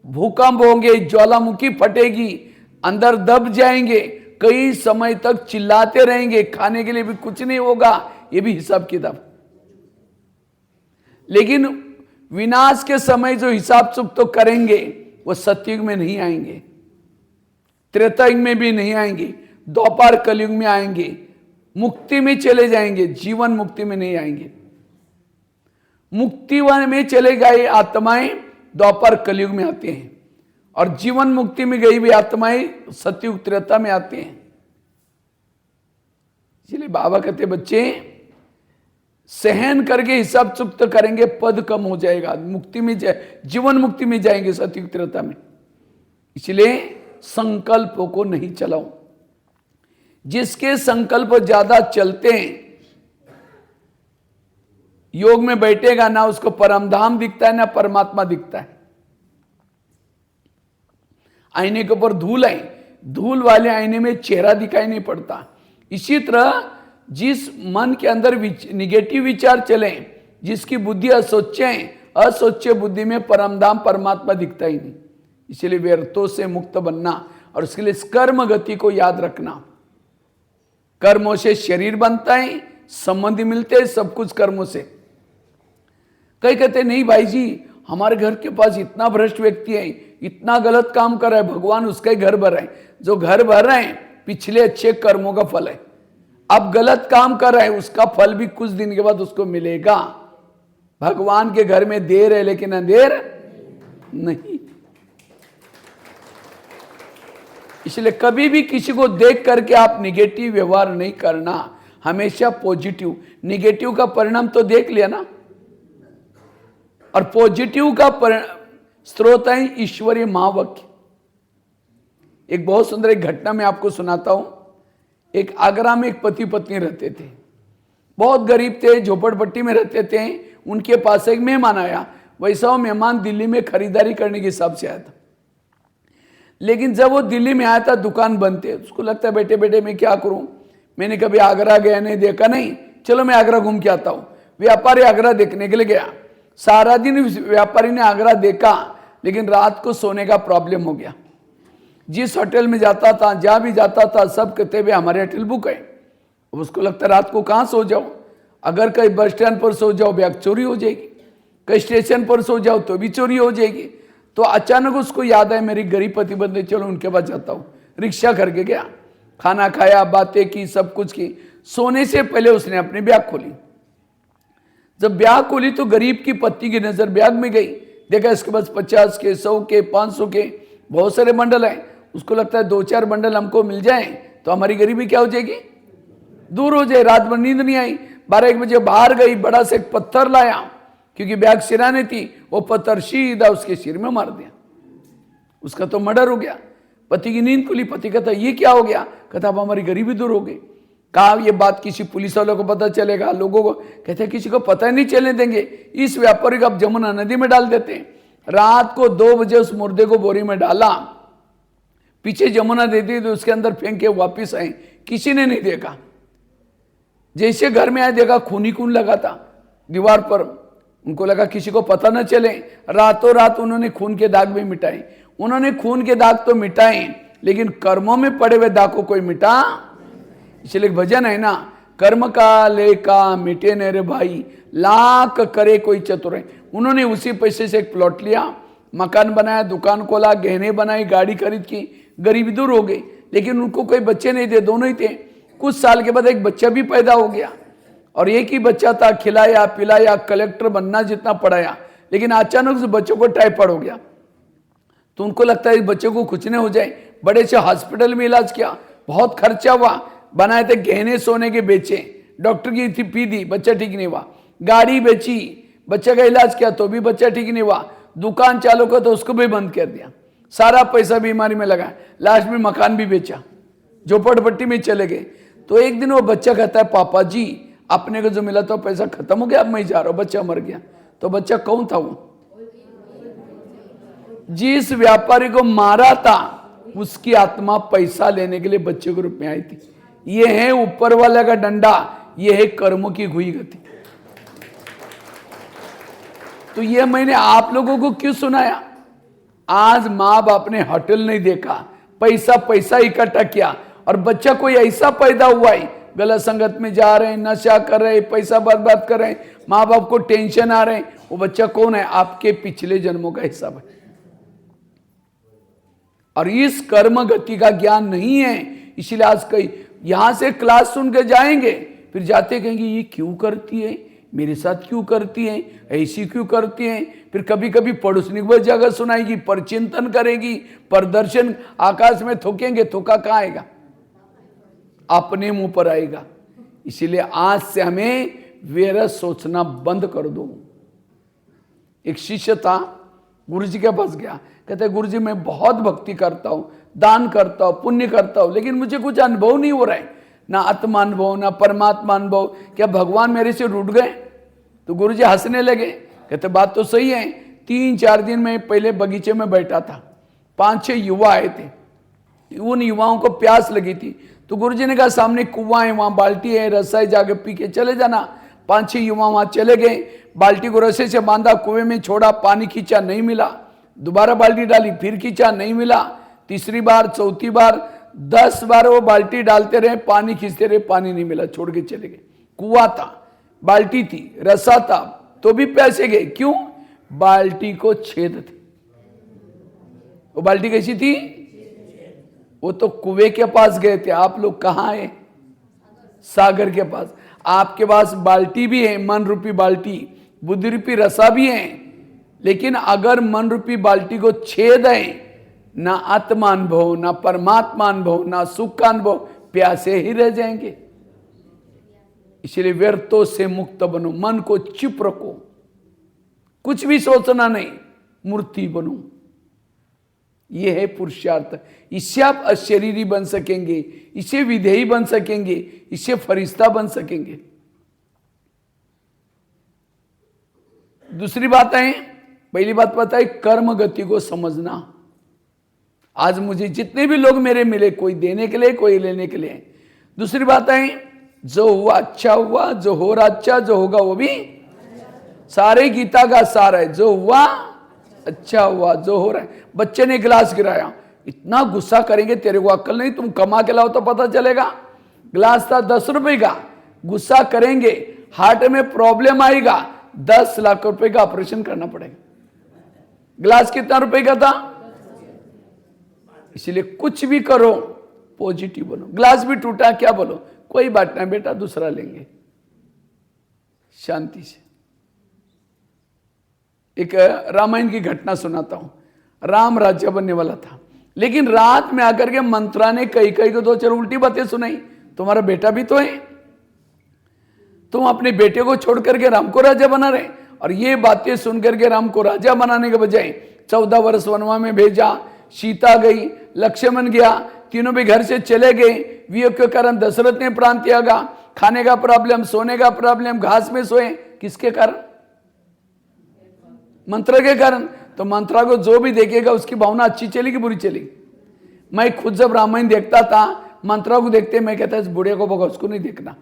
भूकंप होंगे, ज्वालामुखी फटेगी, अंदर दब जाएंगे, कई समय तक चिल्लाते रहेंगे, खाने के लिए भी कुछ नहीं होगा, ये भी हिसाब किताब। लेकिन विनाश के समय जो हिसाब चुक तो करेंगे, वो सतयुग में नहीं आएंगे, त्रेता युग में भी नहीं आएंगे, द्वापर कलयुग में आएंगे, मुक्ति में चले जाएंगे, जीवन मुक्ति में नहीं आएंगे। मुक्ति वन में चले गए आत्माएं द्वापर कलयुग में आते हैं, और जीवन मुक्ति में गई हुई आत्माएं सतयुग त्रेता में आते हैं। इसलिए बाबा कहते बच्चे सहन करके हिसाब चुक्त करेंगे, पद कम हो जाएगा, मुक्ति में जीवन मुक्ति में जाएंगे सतयुग त्रेता में। इसलिए संकल्पों को नहीं चलाओ। जिसके संकल्प ज्यादा चलते हैं, योग में बैठेगा ना उसको परमधाम दिखता है ना परमात्मा दिखता है। आईने के ऊपर धूल है, धूल वाले आईने में चेहरा दिखाई नहीं पड़ता। इसी तरह जिस मन के अंदर निगेटिव विचार चले, जिसकी बुद्धि अस्वच्छ है, अस्वच्छ बुद्धि में परमधाम परमात्मा दिखता ही नहीं। इसलिए व्यर्थों से मुक्त बनना, और उसके लिए कर्म गति को याद रखना। कर्मों से शरीर बनता है, संबंधी मिलते हैं, सब कुछ कर्मों से। कई कहते नहीं भाई जी, हमारे घर के पास इतना भ्रष्ट व्यक्ति है, इतना गलत काम कर रहा है, भगवान उसका ही घर भर रहे हैं। जो घर भर रहे हैं पिछले अच्छे कर्मों का फल है। अब गलत काम कर रहा है, उसका फल भी कुछ दिन के बाद उसको मिलेगा। भगवान के घर में देर है लेकिन अंधेर नहीं। इसलिए कभी भी किसी को देख करके आप निगेटिव व्यवहार नहीं करना, हमेशा पॉजिटिव। निगेटिव का परिणाम तो देख लिया ना, और पॉजिटिव का स्रोत है ईश्वरीय महावाक्य। एक बहुत सुंदर एक घटना मैं आपको सुनाता हूं। एक आगरा में एक पति पत्नी रहते थे, बहुत गरीब थे, झोपड़पट्टी में रहते थे। उनके पास एक मेहमान आया। वैसा वो मेहमान दिल्ली में खरीदारी करने के हिसाब से आया था, लेकिन जब वो दिल्ली में आया था दुकान बंद थे। उसको लगता है बेटे बेटे मैं क्या करूं, मैंने कभी आगरा गया नहीं, देखा नहीं, चलो मैं आगरा घूम के आता हूं। व्यापारी आगरा देखने के लिए गया। सारा दिन व्यापारी ने आगरा देखा, लेकिन रात को सोने का प्रॉब्लम हो गया। जिस होटल में जाता था, जहां भी जाता था, सब कहते हुए हमारे होटल बुक है। उसको लगता रात को कहां सो जाओ, अगर कहीं बस स्टैंड पर सो जाओ बैग चोरी हो जाएगी, कहीं स्टेशन पर सो जाओ तो भी चोरी हो जाएगी। तो अचानक उसको याद आया मेरी गरीब पति बंधु, चलो उनके पास जाता हूँ। रिक्शा करके गया, खाना खाया, बातें की, सब कुछ की। सोने से पहले उसने अपनी बैग खोली। जब बैग खोली तो गरीब की पत्नी की नजर बैग में गई। देखा इसके पास 50 के, 100 के, 500 के बहुत सारे बंडल हैं। उसको लगता है 2-4 बंडल हमको मिल जाए तो हमारी गरीबी क्या हो जाएगी, दूर हो जाए। रात भर नींद नहीं आई। 12-1 बजे बाहर गई, बड़ा से एक पत्थर लाया, क्योंकि बैग सिराने थी, वो पत्थर सीधा उसके सिर में मार दिया, उसका तो मर्डर हो गया। पति की नींद खुली, पति कहता ये क्या हो गया? कहता अब हमारी गरीबी दूर हो गई। कहा ये बात किसी पुलिस वालों को पता चलेगा, लोगों को, कहते किसी को पता ही नहीं चलने देंगे। इस व्यापारी को अब जमुना नदी में डाल देते हैं। रात को 2 बजे उस मुर्दे को बोरी में डाला, पीछे जमुना दे दी, तो उसके अंदर फेंक के वापिस आए, किसी ने नहीं देखा। जैसे घर में आए देखा खून ही खून लगा था दीवार पर। उनको लगा किसी को पता न चले, रातों रात उन्होंने खून के दाग भी मिटाए। उन्होंने खून के दाग तो मिटाए, लेकिन कर्मों में पड़े हुए दाग को कोई मिटा। इसलिए भजन है ना, कर्म का लेका मिटे न रे भाई, लाख करे कोई चतुर है। उन्होंने उसी पैसे से एक प्लॉट लिया, मकान बनाया, दुकान खोला, गहने बनाई, गाड़ी खरीद की, गरीबी दूर हो गई। लेकिन उनको कोई बच्चे नहीं थे, दोनों ही थे। कुछ साल के बाद एक बच्चा भी पैदा हो गया, और एक ही बच्चा था, खिलाया पिलाया, कलेक्टर बनना जितना पढ़ाया, लेकिन अचानक उस बच्चों को टाइफाइड हो गया। तो उनको लगता है इस बच्चे को कुछ नहीं हो जाए, बड़े से हॉस्पिटल में इलाज किया, बहुत खर्चा हुआ, बनाए थे गहने सोने के बेचे, डॉक्टर की थी फी दी, बच्चा ठीक नहीं हुआ। गाड़ी बेची, बच्चे का इलाज किया तो भी बच्चा ठीक नहीं हुआ। दुकान चालू किया तो उसको भी बंद कर दिया, सारा पैसा बीमारी में लगा, लास्ट में मकान भी बेचा, झोपड़पट्टी में चले गए। तो एक दिन वो बच्चा कहता है पापा जी अपने को जो मिला था पैसा खत्म हो गया, अब मैं जा रहा हूं, बच्चा मर गया। तो बच्चा कौन था? वो जिस व्यापारी को मारा था उसकी आत्मा पैसा लेने के लिए बच्चे के रूप में आई थी। ये है ऊपर वाले का डंडा, ये है कर्मों की हुई गति। तो ये मैंने आप लोगों को क्यों सुनाया? आज माँ बाप ने होटल नहीं देखा, पैसा पैसा इकट्ठा किया, और बच्चा कोई ऐसा पैदा हुआ है, गलत संगत में जा रहे हैं, नशा कर रहे हैं, पैसा बर्बाद कर रहे हैं, माँ बाप को टेंशन आ रहे हैं। वो बच्चा कौन है? आपके पिछले जन्मों का हिसाब है। और इस कर्म गति का ज्ञान नहीं है, इसलिए आज कई यहां से क्लास सुन के जाएंगे, फिर जाते कहेंगे ये क्यों करती है, मेरे साथ क्यों करती है, ऐसी क्यों करती है। फिर कभी कभी पड़ोसनी को जगह सुनाएगी, पर चिंतन करेगी, प्रदर्शन आकाश में थूकेंगे, थूका कहाँ आएगा? अपने मुंह पर आएगा। इसीलिए आज से हमें व्यर्थ सोचना बंद कर दो। एक शिष्य था, गुरुजी के पास गया, कहते गुरुजी मैं बहुत भक्ति करता हूं, दान करता हूं, पुण्य करता हूं, लेकिन मुझे कुछ अनुभव नहीं हो रहा है, ना आत्मा अनुभव ना परमात्मा अनुभव, क्या भगवान मेरे से रूठ गए? तो गुरुजी हंसने लगे, कहते बात तो सही है। 3-4 दिन में पहले बगीचे में बैठा था, 5-6 युवा आए थे, उन युवाओं को प्यास लगी थी। तो गुरुजी ने कहा सामने कुआं है, वहां बाल्टी है, रस्सा है, जाके पी के चले जाना। 5-6 युवा वहां चले गए, बाल्टी को रस्से से बांधा, कुएं में छोड़ा, पानी खींचा, नहीं मिला। दोबारा बाल्टी डाली, फिर खींचा, नहीं मिला। तीसरी बार, चौथी बार, 10 बार वो बाल्टी डालते रहे, पानी खींचते रहे, पानी नहीं मिला, छोड़ के चले गए। कुआं था, बाल्टी थी, रस्सा था, तो भी पैसे गए। क्यों? बाल्टी को छेद थे। वो बाल्टी कैसी थी? वो तो कुएं के पास गए थे। आप लोग कहाँ है? सागर के पास। आपके पास बाल्टी भी है, मन रूपी बाल्टी, बुद्धि रूपी रसा भी है, लेकिन अगर मन रूपी बाल्टी को छेद है, ना आत्मा अनुभव, ना परमात्मा अनुभव, ना सुख का अनुभव, प्यासे ही रह जाएंगे। इसलिए व्यर्थों से मुक्त बनो, मन को चुप रखो, कुछ भी सोचना नहीं, मूर्ति बनो। यह है पुरुषार्थ। इससे आप अशरीरी बन सकेंगे, इससे विधेयी बन सकेंगे, इससे फरिश्ता बन सकेंगे। दूसरी बात है, पहली बात पता है कर्म गति को समझना। आज मुझे जितने भी लोग मेरे मिले, कोई देने के लिए, कोई लेने के लिए। दूसरी बात है जो हुआ अच्छा हुआ, जो हो रहा अच्छा, जो होगा वो भी। सारे गीता का सार है, जो हुआ अच्छा हुआ, जो हो रहा है। बच्चे ने गिलास गिराया, इतना गुस्सा करेंगे, तेरे को अक्ल नहीं, तुम कमा के लाओ तो पता चलेगा। गिलास था 10 रुपए का, गुस्सा करेंगे, हार्ट में प्रॉब्लम आएगा, 10 लाख रुपए का ऑपरेशन करना पड़ेगा। गिलास कितना रुपए का था? इसलिए कुछ भी करो पॉजिटिव बनो। ग्लास भी टूटा, क्या बोलो, कोई बात नहीं बेटा, दूसरा लेंगे, शांति से। एक रामायण की घटना सुनाता हूं। राम राज्य बनने वाला था, लेकिन रात में आकर के मंत्रा ने कई को 2-4 उल्टी बातें सुनाई। तुम्हारा बेटा भी तो है, तुम अपने बेटे को छोड़ करके राम को राजा बना रहे, और ये बातें सुनकर के राम को राजा बनाने के बजाय 14 वर्ष वनवा में भेजा। सीता गई, लक्ष्मण गया, तीनों भी घर से चले गए। वियोग के कारण दशरथ ने प्राण त्यागा। खाने का प्रॉब्लम, सोने का प्रॉब्लम, घास में सोए, किसके कारण? मंत्र के कारण। तो मंत्रा को जो भी देखेगा उसकी भावना अच्छी चलेगी बुरी चलेगी? मैं खुद जब रामायण देखता था, मंत्रा को देखते मैं कहता इस बूढ़े को भगा, उसको नहीं देखना।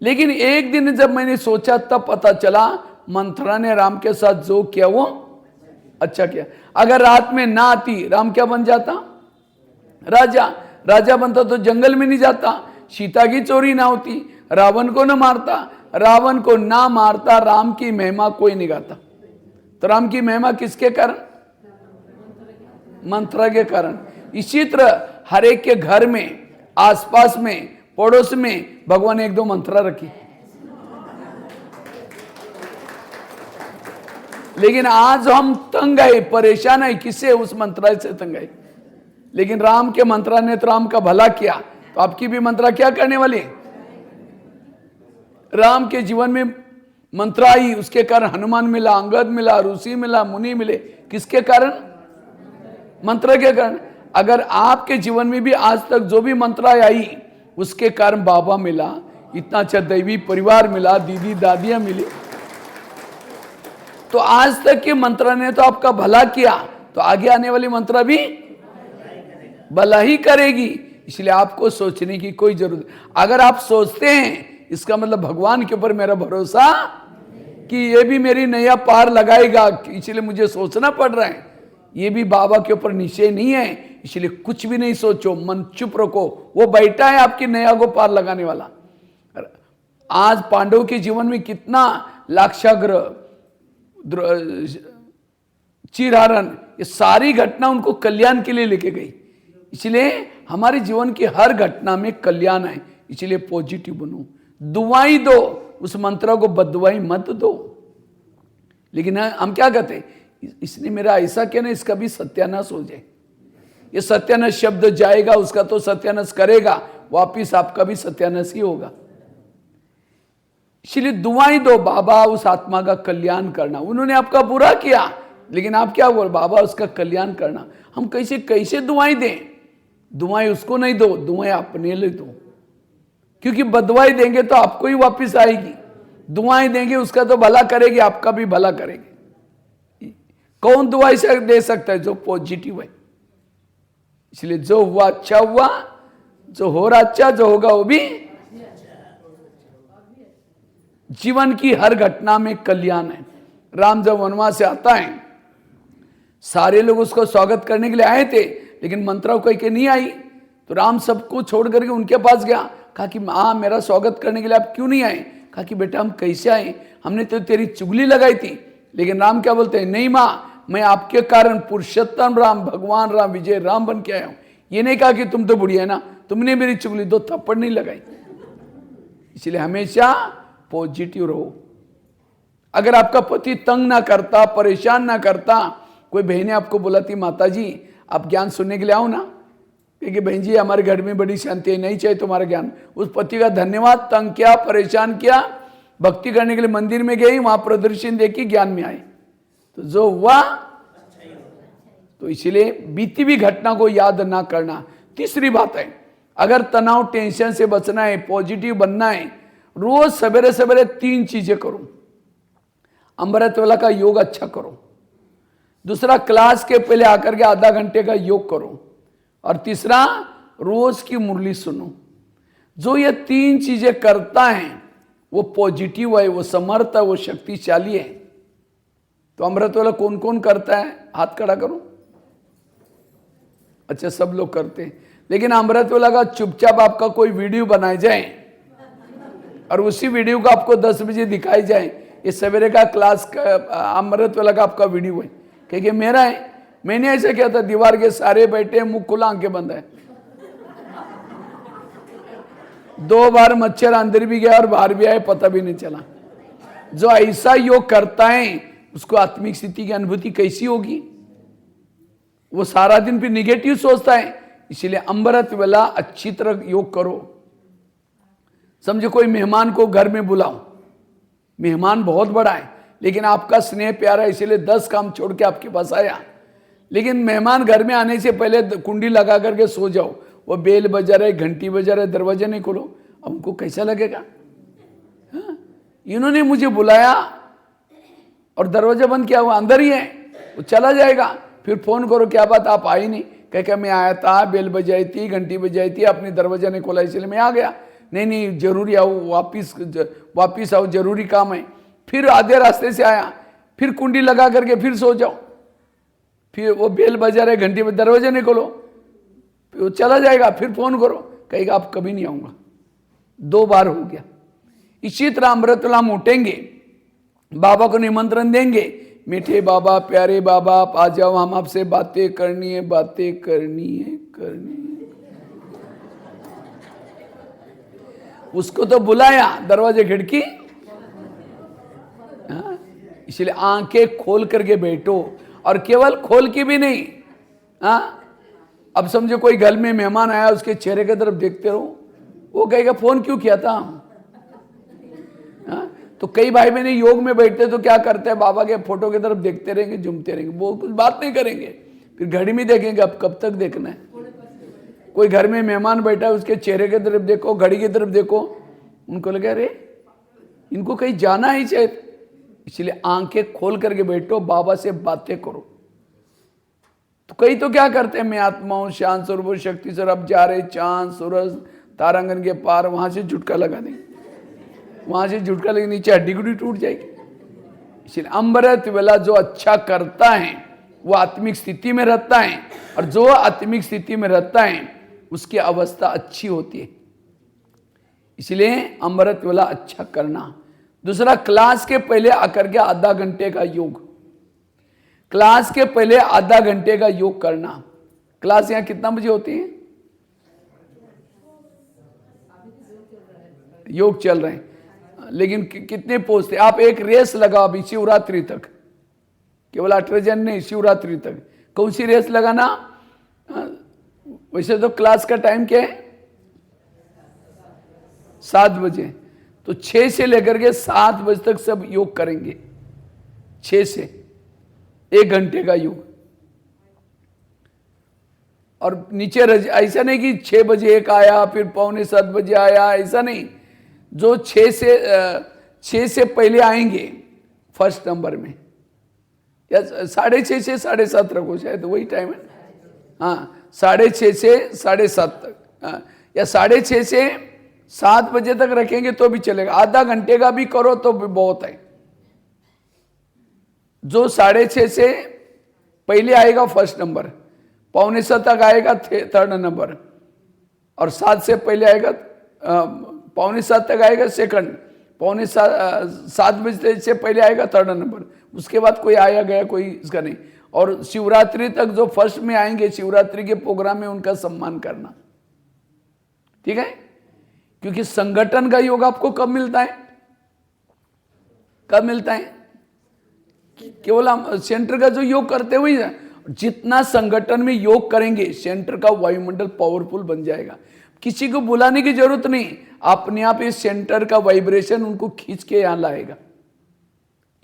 लेकिन एक दिन जब मैंने सोचा तब पता चला मंत्रा ने राम के साथ जो किया वो अच्छा किया। अगर रात में ना आती राम क्या बन जाता? राजा। राजा बनता तो जंगल में नहीं जाता, सीता की चोरी ना होती, रावण को ना मारता। रावण को ना मारता, राम की महिमा कोई नहीं गाता। तो राम की महिमा किसके कारण? मंत्र के कारण। इसी तरह हर एक के घर में, आसपास में, पड़ोस में भगवान एक दो मंत्र रखी। लेकिन आज हम तंग आए, परेशान है, किससे? उस मंत्र से तंग आए। लेकिन राम के मंत्रा ने तो राम का भला किया, तो आपकी भी मंत्रा क्या करने वाली? राम के जीवन में मंत्र आई, उसके कारण हनुमान मिला, अंगद मिला, ऋषि मिला, मुनि मिले, किसके कारण? मंत्र के कारण। अगर आपके जीवन में भी आज तक जो भी मंत्र आई उसके कारण बाबा मिला, इतना अच्छा दैवी परिवार मिला, दीदी दादियां मिली, तो आज तक के मंत्र ने तो आपका भला किया, तो आगे आने वाली मंत्र भी भला ही करेगी। इसलिए आपको सोचने की कोई जरूरत। अगर आप सोचते हैं इसका मतलब भगवान के ऊपर मेरा भरोसा कि ये भी मेरी नैया पार लगाएगा, इसलिए मुझे सोचना पड़ रहा है, ये भी बाबा के ऊपर निश्चय नहीं है। इसलिए कुछ भी नहीं सोचो, मन चुप रखो, वो बैठा है आपकी नैया को पार लगाने वाला। आज पांडव के जीवन में कितना लाक्षाग्रह, चीरहरण, ये सारी घटना उनको कल्याण के लिए लेके गई। इसलिए हमारे जीवन की हर घटना में कल्याण है, इसलिए पॉजिटिव बनो। दुआई दो, उस मंत्र को बददुआई मत दो। लेकिन हम क्या कहते हैं, इसने मेरा ऐसा किया ना, इसका भी सत्यानाश हो जाए। ये सत्यानाश शब्द जाएगा, उसका तो सत्यानाश करेगा, वापिस आपका भी सत्यानाश ही होगा। इसलिए दुआई दो, बाबा उस आत्मा का कल्याण करना। उन्होंने आपका बुरा किया, लेकिन आप क्या बोल, बाबा उसका कल्याण करना। हम कैसे कैसे दुआई दें? दुआई उसको नहीं दो, दुआई अपने लिए दो, क्योंकि बदवाई देंगे तो आपको ही वापस आएगी। दुआएं देंगे उसका तो भला करेगी, आपका भी भला करेगी। कौन दुआई से दे सकता है? जो पॉजिटिव है। इसलिए जो हुआ अच्छा हुआ, जो हो रहा अच्छा, जो होगा वो भी। जीवन की हर घटना में कल्याण है। राम जब वनवास से आता है, सारे लोग उसको स्वागत करने के लिए आए थे, लेकिन मंत्रा कोई के नहीं आई। तो राम सबको छोड़ करके उनके पास गया, कहा कि माँ मेरा स्वागत करने के लिए आप क्यों नहीं आए? कहा कि बेटा हम कैसे आए, हमने तो तेरी चुगली लगाई थी। लेकिन राम क्या बोलते हैं, नहीं माँ, मैं आपके कारण पुरुषोत्तम राम, भगवान राम, विजय राम बन के आया हूं। ये नहीं कहा कि तुम तो बुढ़िया है ना, तुमने मेरी चुगली, दो थप्पड़ नहीं लगाई। इसलिए हमेशा पॉजिटिव रहो। अगर आपका पति तंग ना करता, परेशान ना करता, कोई बहनें आपको बुलाती माता जी आप ज्ञान सुनने के लिए आओ ना, क्योंकि बहन जी हमारे घर में बड़ी शांति है, नहीं चाहिए तुम्हारा ज्ञान। उस पति का धन्यवाद, तंग किया, परेशान किया, भक्ति करने के लिए मंदिर में गई, वहां प्रदर्शन देखी, ज्ञान में आई, तो जो हुआ। तो इसलिए बीती हुई घटना को याद ना करना। तीसरी बात है, अगर तनाव टेंशन से बचना है, पॉजिटिव बनना है, रोज सवेरे सवेरे 3 चीजें करो। अमृत वेला का योग अच्छा करो। दूसरा, क्लास के पहले आकर के आधा घंटे का योग करो। और तीसरा, रोज की मुरली सुनो। जो ये 3 चीजें करता है वो पॉजिटिव है, वो समर्थ है, वो शक्तिशाली है। तो अमृत वेला कौन कौन करता है? हाथ खड़ा करो। अच्छा, सब लोग करते हैं। लेकिन अमृत वेला का चुपचाप आपका कोई वीडियो बनाए जाए और उसी वीडियो को आपको 10 बजे दिखाई जाए, ये सवेरे का क्लास का अमृत वेला का आपका वीडियो है, क्योंकि मेरा है। मैंने ऐसा किया था, दीवार के सारे बैठे, मुंह खुला, आंखें बंद है। 2 बार मच्छर अंदर भी गया और बाहर भी आए, पता भी नहीं चला। जो ऐसा योग करता है उसको आत्मिक स्थिति की अनुभूति कैसी होगी? वो सारा दिन फिर निगेटिव सोचता है। इसलिए अमृत वेला अच्छी तरह योग करो। समझो कोई मेहमान को घर में बुलाओ, मेहमान बहुत बड़ा है, लेकिन आपका स्नेह प्यारा इसीलिए 10 काम छोड़ के आपके पास आया। लेकिन मेहमान घर में आने से पहले कुंडी लगा करके सो जाओ, वो बेल बजा रहे, घंटी बजा रहे, दरवाजा नहीं खोलो, अब उनको कैसा लगेगा? हाँ? इन्होंने मुझे बुलाया और दरवाजा बंद किया, वो अंदर ही है, वो चला जाएगा। फिर फोन करो, क्या बात आप आई नहीं? कह मैं आया था, बेल बजाई थी, घंटी बजाई थी, अपनी दरवाजा नहीं खोला इसलिए मैं आ गया। नहीं जरूरी आओ, वापिस आओ, जरूरी काम है। फिर आधे रास्ते से आया, फिर कुंडी लगा करके फिर सो जाओ, फिर वो बेल बजा रहे, घंटी में दरवाजा नहीं खोलो, वो चला जाएगा। फिर फोन करो, कहेगा आप कभी नहीं आऊंगा। 2 बार हो गया। इसी तरह अमृतवेला हम उठेंगे, बाबा को निमंत्रण देंगे, मीठे बाबा, प्यारे बाबा आप आ जाओ, हम आपसे बातें करनी है, बातें करनी है, करनी है। उसको तो बुलाया, दरवाजे खिड़की, इसलिए आंखें खोल करके बैठो, और केवल खोल के भी नहीं। अब समझो कोई घर में मेहमान आया, उसके चेहरे की तरफ देखते रहो, वो कहेगा फोन क्यों किया था? तो कई भाई बहन योग में बैठते तो क्या करते हैं, बाबा के फोटो की तरफ देखते रहेंगे, झूमते रहेंगे, वो कुछ बात नहीं करेंगे, फिर घड़ी में देखेंगे अब कब तक देखना है। कोई घर में मेहमान बैठा है, उसके चेहरे की तरफ देखो, घड़ी की तरफ देखो, उनको लगे अरे इनको कहीं जाना ही शायद, इसलिए आंखें खोल करके बैठो, बाबा से बातें करो। तो कई तो क्या करते हैं, मैं आत्मा हूं, शांत स्वरूप शक्ति सर, अब जा रहे चांद सूरज तारांगन के पार, वहां से झुटका लगा देंगे, वहां से झुटका लगे नीचे हड्डी गुड्डी टूट जाएगी। इसलिए अमृत वेला जो अच्छा करता है वो आत्मिक स्थिति में रहता है, और जो आत्मिक स्थिति में रहता है उसकी अवस्था अच्छी होती है। इसलिए अमृत वेला अच्छा करना। दूसरा, क्लास के पहले आकर के आधा घंटे का योग, क्लास के पहले आधा घंटे का योग करना। क्लास यहां कितना बजे होती है? योग चल रहे हैं, लेकिन कितने पहुंचते? आप एक रेस लगाओ अभी शिवरात्रि तक, केवल 18 जन नहीं, शिवरात्रि तक। कौन सी रेस लगाना? वैसे तो क्लास का टाइम क्या है? 7 बजे, तो 6 से लेकर के 7 बजे तक सब योग करेंगे। 6 से 1 घंटे का योग। और नीचे ऐसा नहीं कि 6 बजे एक आया, फिर 6:45 बजे आया, ऐसा नहीं। जो 6 से पहले आएंगे फर्स्ट नंबर में, या 6:30 से 7:30 रखो, शायद वही टाइम है। हाँ, 6:30 से 7:30 तक, या 6:30 से 7 बजे तक रखेंगे तो भी चलेगा। आधा घंटे का भी करो तो भी बहुत है। जो 6:30 से पहले आएगा फर्स्ट नंबर, 6:45 तक आएगा थर्ड नंबर, और 7 से पहले आएगा 6:45 तक आएगा सेकंड, 6:45 बजे से पहले आएगा थर्ड नंबर। उसके बाद कोई आया गया कोई इसका नहीं। और शिवरात्रि तक जो फर्स्ट में आएंगे, शिवरात्रि के प्रोग्राम में उनका सम्मान करना, ठीक है? क्योंकि संगठन का योग आपको कब मिलता है? कब मिलता है? केवल हम सेंटर का जो योग करते हुए, जितना संगठन में योग करेंगे सेंटर का वायुमंडल पावरफुल बन जाएगा। किसी को बुलाने की जरूरत नहीं, अपने आप इस सेंटर का वाइब्रेशन उनको खींच के यहां लाएगा।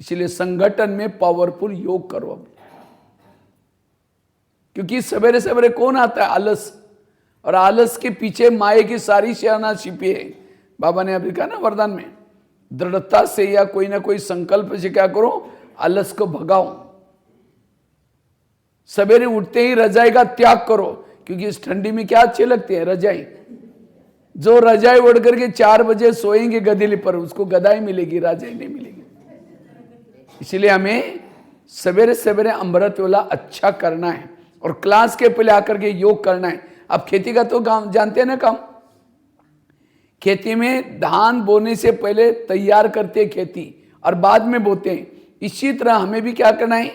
इसलिए संगठन में पावरफुल योग करो अब। क्योंकि सवेरे सवेरे कौन आता है? आलस, और आलस के पीछे माया की सारी सेना छिपी है। बाबा ने अभी कहा ना वरदान में, दृढ़ता से या कोई ना कोई संकल्प से क्या करो, आलस को भगाओ। सवेरे उठते ही रजाई का त्याग करो, क्योंकि इस ठंडी में क्या अच्छे लगते हैं? रजाई। जो रजाई ओढ़ करके 4 बजे सोएंगे गदीली पर, उसको गदाई मिलेगी, रजाई नहीं मिलेगी। इसलिए हमें सवेरे सवेरे अमृत वेला अच्छा करना है, और क्लास के पहले आकर के योग करना है। अब खेती का तो काम जानते हैं ना, काम खेती में धान बोने से पहले तैयार करते हैं खेती, और बाद में बोते हैं। इसी तरह हमें भी क्या करना है?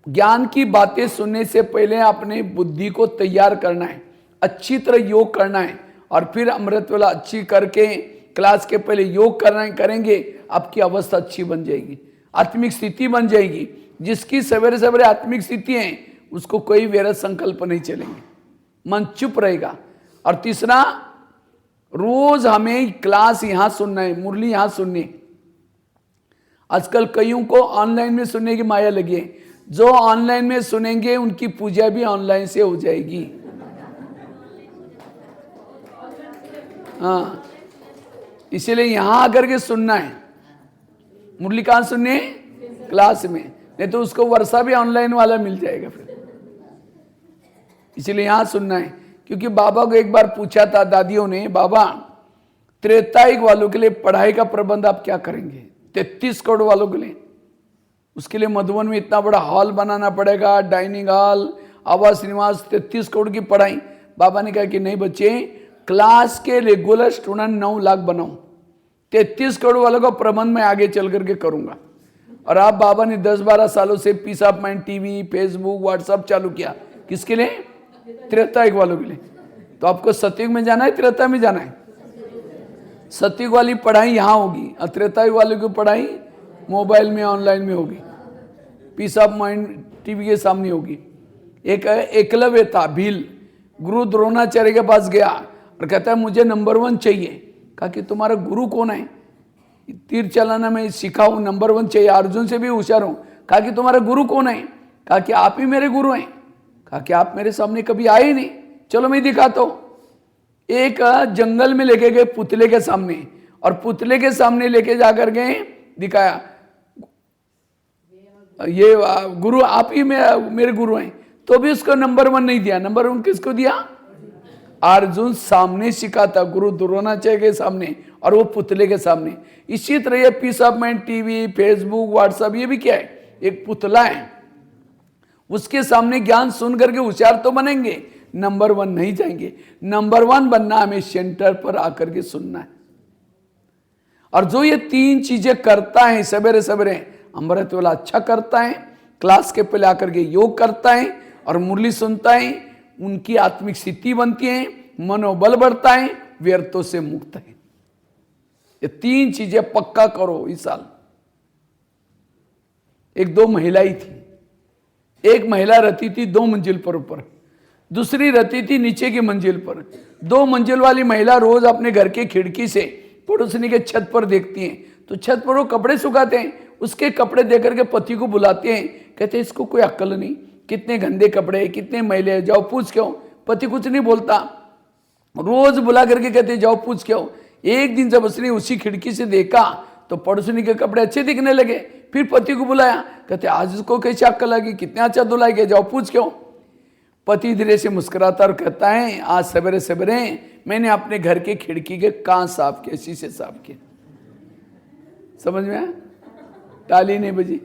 ज्ञान की बातें सुनने से पहले अपने बुद्धि को तैयार करना है, अच्छी तरह योग करना है, और फिर अमृत वेला अच्छी करके क्लास के पहले योग करना करेंगे, आपकी अवस्था अच्छी बन जाएगी, आत्मिक स्थिति बन जाएगी। जिसकी सवेरे सवेरे आत्मिक स्थिति है उसको कोई व्यर्थ संकल्प नहीं चलेंगे, मन चुप रहेगा। और तीसरा, रोज हमें क्लास यहां सुनना है, मुरली यहां सुननी। आजकल कईयों को ऑनलाइन में सुनने की माया लगी है। जो ऑनलाइन में सुनेंगे उनकी पूजा भी ऑनलाइन से हो जाएगी। हाँ, इसीलिए यहां आकर के सुनना है। मुरली कहाँ सुननी है? क्लास में, नहीं तो उसको वर्षा भी ऑनलाइन वाला मिल जाएगा फिर। इसीलिए यहां सुनना है। क्योंकि बाबा को एक बार पूछा था दादियों ने, बाबा त्रेतायुग वालों के लिए पढ़ाई का प्रबंध आप क्या करेंगे? 33 करोड़ वालों के लिए। उसके लिए मधुबन में इतना बड़ा हॉल बनाना पड़ेगा, डाइनिंग हॉल, आवास निवास, 33 करोड़ की पढ़ाई। बाबा ने कहा कि नहीं बच्चे, क्लास के रेगुलर स्टूडेंट 9 लाख बनाओ, 33 करोड़ वालों का प्रबंध मैं आगे चल करके करूंगा। और आप बाबा ने 10-12 सालों से peace of mind TV, Facebook, WhatsApp चालू किया। किसके लिए? त्रेतायुग वालों के लिए। तो आपको सतयुग में जाना है, त्रेता में जाना है? सतयुग वाली पढ़ाई यहाँ होगी और त्रेतायुग वालों की पढ़ाई मोबाइल में, ऑनलाइन में होगी, पीस ऑफ माइंड टीवी के सामने होगी। एक एकलव्य था, भील, गुरु द्रोणाचार्य के पास गया और कहता है मुझे नंबर 1 चाहिए। कहा कि तुम्हारा गुरु कौन है? तीर चलाना मैं सीखा हूं, नंबर 1 चाहिए, अर्जुन से भी होशियार हूं। कहा कि तुम्हारा गुरु कौन है? कहा कि आप ही मेरे गुरु हैं। कहा कि आप मेरे सामने कभी आए ही नहीं, चलो मैं दिखाता हूं। एक जंगल में लेके गए पुतले के सामने, और पुतले के सामने लेके जाकर गए, दिखाया ये गुरु आप ही मेरे गुरु हैं। तो भी उसको नंबर 1 नहीं दिया। नंबर 1 किसको दिया? अर्जुन सामने सिखाता, गुरु द्रोणाचार्य के सामने और वो पुतले के सामने। इसी तरह ये peace of mind TV, Facebook, WhatsApp, ये भी क्या है? एक पुतला है। उसके सामने ज्ञान सुन करके होशियार तो बनेंगे, नंबर 1 नहीं जाएंगे। नंबर 1 बनना हमें सेंटर पर आकर के सुनना है। और जो ये 3 चीजें करता है सवेरे सवेरे, अमृत वाला अच्छा करता है, क्लास के पहले आकर के योग करता है और मुरली सुनता है, उनकी आत्मिक स्थिति बनती है, मनोबल बढ़ता है, व्यर्थों से मुक्त है। ये 3 चीजें पक्का करो इस साल। एक 2 महिलाएं थी। एक महिला रहती थी 2 मंजिल पर ऊपर, दूसरी रहती थी नीचे की मंजिल पर। 2 मंजिल वाली महिला रोज अपने घर के खिड़की से पड़ोसनी के छत पर देखती हैं, तो छत पर वो कपड़े सुखाते हैं, उसके कपड़े देकर के पति को बुलाते हैं, कहते हैं इसको कोई अक्ल नहीं, कितने गंदे कपड़े, कितने मैले, जाओ पूछ क्यों। पति कुछ नहीं बोलता, रोज बुला करके कहते जाओ पूछ क्यों। एक दिन जब उसने उसी खिड़की से देखा तो पड़ोसनी के कपड़े अच्छे दिखने लगे, फिर पति को बुलाया, कहते आज उसको कैसे अक्ल लगी, कितना अच्छा धुलाई गया, जाओ पूछ क्यों। पति धीरे से मुस्कुराता और कहता है आज सवेरे सवेरे मैंने अपने घर के खिड़की के कांच साफ किए, शीशे साफ किए। समझ में आया? ताली नहीं बजी।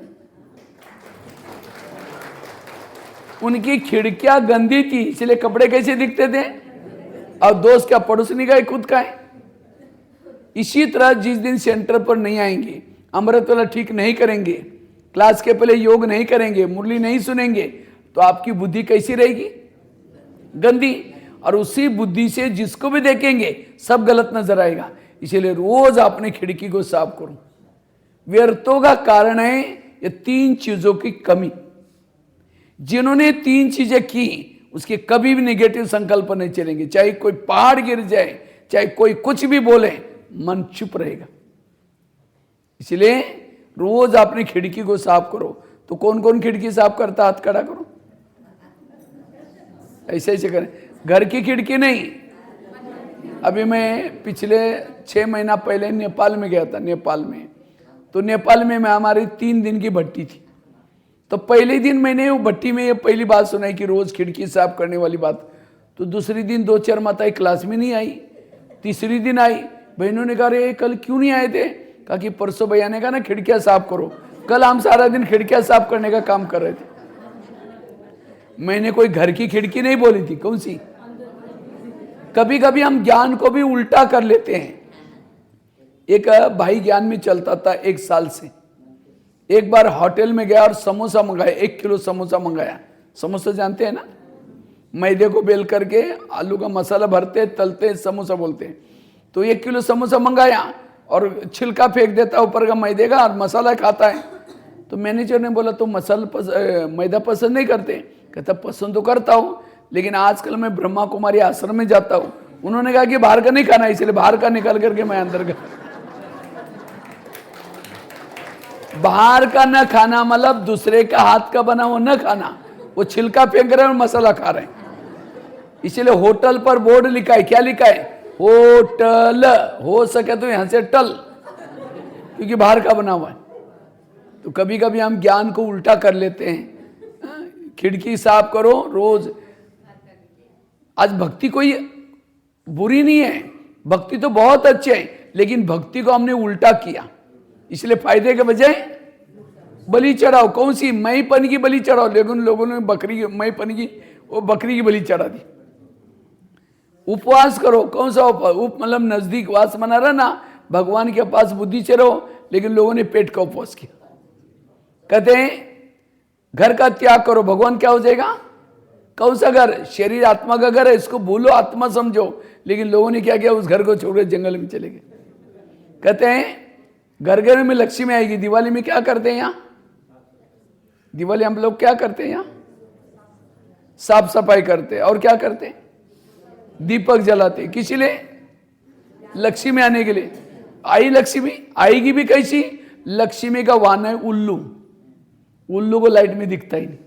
उनकी खिड़कियां गंदी थी, इसलिए कपड़े कैसे दिखते थे? और दोस्त क्या पड़ोसनी का है, खुद का है? इसी तरह जिस दिन सेंटर पर नहीं आएंगे, अमृत वाला ठीक नहीं करेंगे, क्लास के पहले योग नहीं करेंगे, मुरली नहीं सुनेंगे, तो आपकी बुद्धि कैसी रहेगी? गंदी। और उसी बुद्धि से जिसको भी देखेंगे सब गलत नजर आएगा। इसीलिए रोज अपनी खिड़की को साफ करो। व्यर्थों का कारण है ये 3 चीजों की कमी। जिन्होंने 3 चीजें की उसके कभी भी नेगेटिव संकल्प नहीं चलेंगे। चाहे कोई पहाड़ गिर जाए, चाहे कोई कुछ भी बोले, मन चुप रहेगा। इसलिए रोज अपनी खिड़की को साफ करो। तो कौन कौन खिड़की साफ करता, हाथ खड़ा करो। ऐसे ऐसे करें, घर की खिड़की नहीं। अभी मैं पिछले 6 महीना पहले नेपाल में गया था। नेपाल में तो नेपाल में मैं हमारी 3 दिन की भट्टी थी। तो पहले दिन मैंने वो भट्टी में ये पहली बात सुनाई कि रोज खिड़की साफ करने वाली बात। तो दूसरी दिन 2-4 माताएं क्लास में नहीं आई। तीसरी दिन आई, बहनों ने कहा अरे कल क्यों नहीं आए थे? कहा कि परसों भैया ने कहा ना खिड़कियां साफ करो। कल हम सारा दिन खिड़कियां साफ करने का काम कर रहे थे। मैंने कोई घर की खिड़की नहीं बोली थी, कौन सी? कभी कभी हम ज्ञान को भी उल्टा कर लेते हैं। एक भाई ज्ञान में चलता था 1 साल से। एक बार होटल में गया और समोसा मंगाया, 1 किलो समोसा मंगाया। समोसा जानते हैं ना, मैदे को बेल करके आलू का मसाला भरते, तलते, समोसा बोलते हैं। तो 1 किलो समोसा मंगाया और छिलका फेंक देता ऊपर का मैदे का और मसाला खाता है। तो मैनेजर ने बोला तो मैदा पसंद नहीं करते? कहता पसंद तो करता हूँ, लेकिन आजकल मैं ब्रह्मा कुमारी आश्रम में जाता हूँ। उन्होंने कहा कि बाहर का नहीं खाना, इसलिए बाहर का निकाल करके मैं अंदर का। बाहर का न खाना मतलब दूसरे का हाथ का बना वो न खाना, वो छिलका फेंक रहे हैं और मसाला खा रहे हैं। इसलिए होटल पर बोर्ड लिखा है, क्या लिखा है? होटल, हो सके तो यहां से टल, क्योंकि बाहर का बना हुआ है। तो कभी कभी हम ज्ञान को उल्टा कर लेते हैं। खिड़की साफ करो रोज। आज भक्ति कोई बुरी नहीं है, भक्ति तो बहुत अच्छे है, लेकिन भक्ति को हमने उल्टा किया, इसलिए फायदे के बजाय बलि चढ़ाओ। कौन सी? मैपन की बलि चढ़ाओ, लेकिन लोगों ने बकरी की, मैपन की, वो बकरी की बलि चढ़ा दी। उपवास करो, कौन सा उप मतलब नजदीक वास बना रहा ना, भगवान के पास बुद्धि से रहो, लेकिन लोगों ने पेट का उपवास किया। कहते हैं घर का त्याग करो, भगवान क्या हो जाएगा? कौन सा घर? शरीर आत्मा का घर है, इसको भूलो, आत्मा समझो, लेकिन लोगों ने क्या किया? उस घर को छोड़ जंगल में चले गए। कहते हैं घर घर में लक्ष्मी आएगी। दिवाली में क्या करते हैं? यहां दिवाली हम लोग क्या करते हैं? यहां साफ सफाई करते हैं, और क्या करते हैं? दीपक जलाते। किसी लिए? लक्ष्मी आने के लिए। आई लक्ष्मी, आएगी भी कैसी? लक्ष्मी का वाहन है उल्लू। उल्लू को लाइट में दिखता ही नहीं।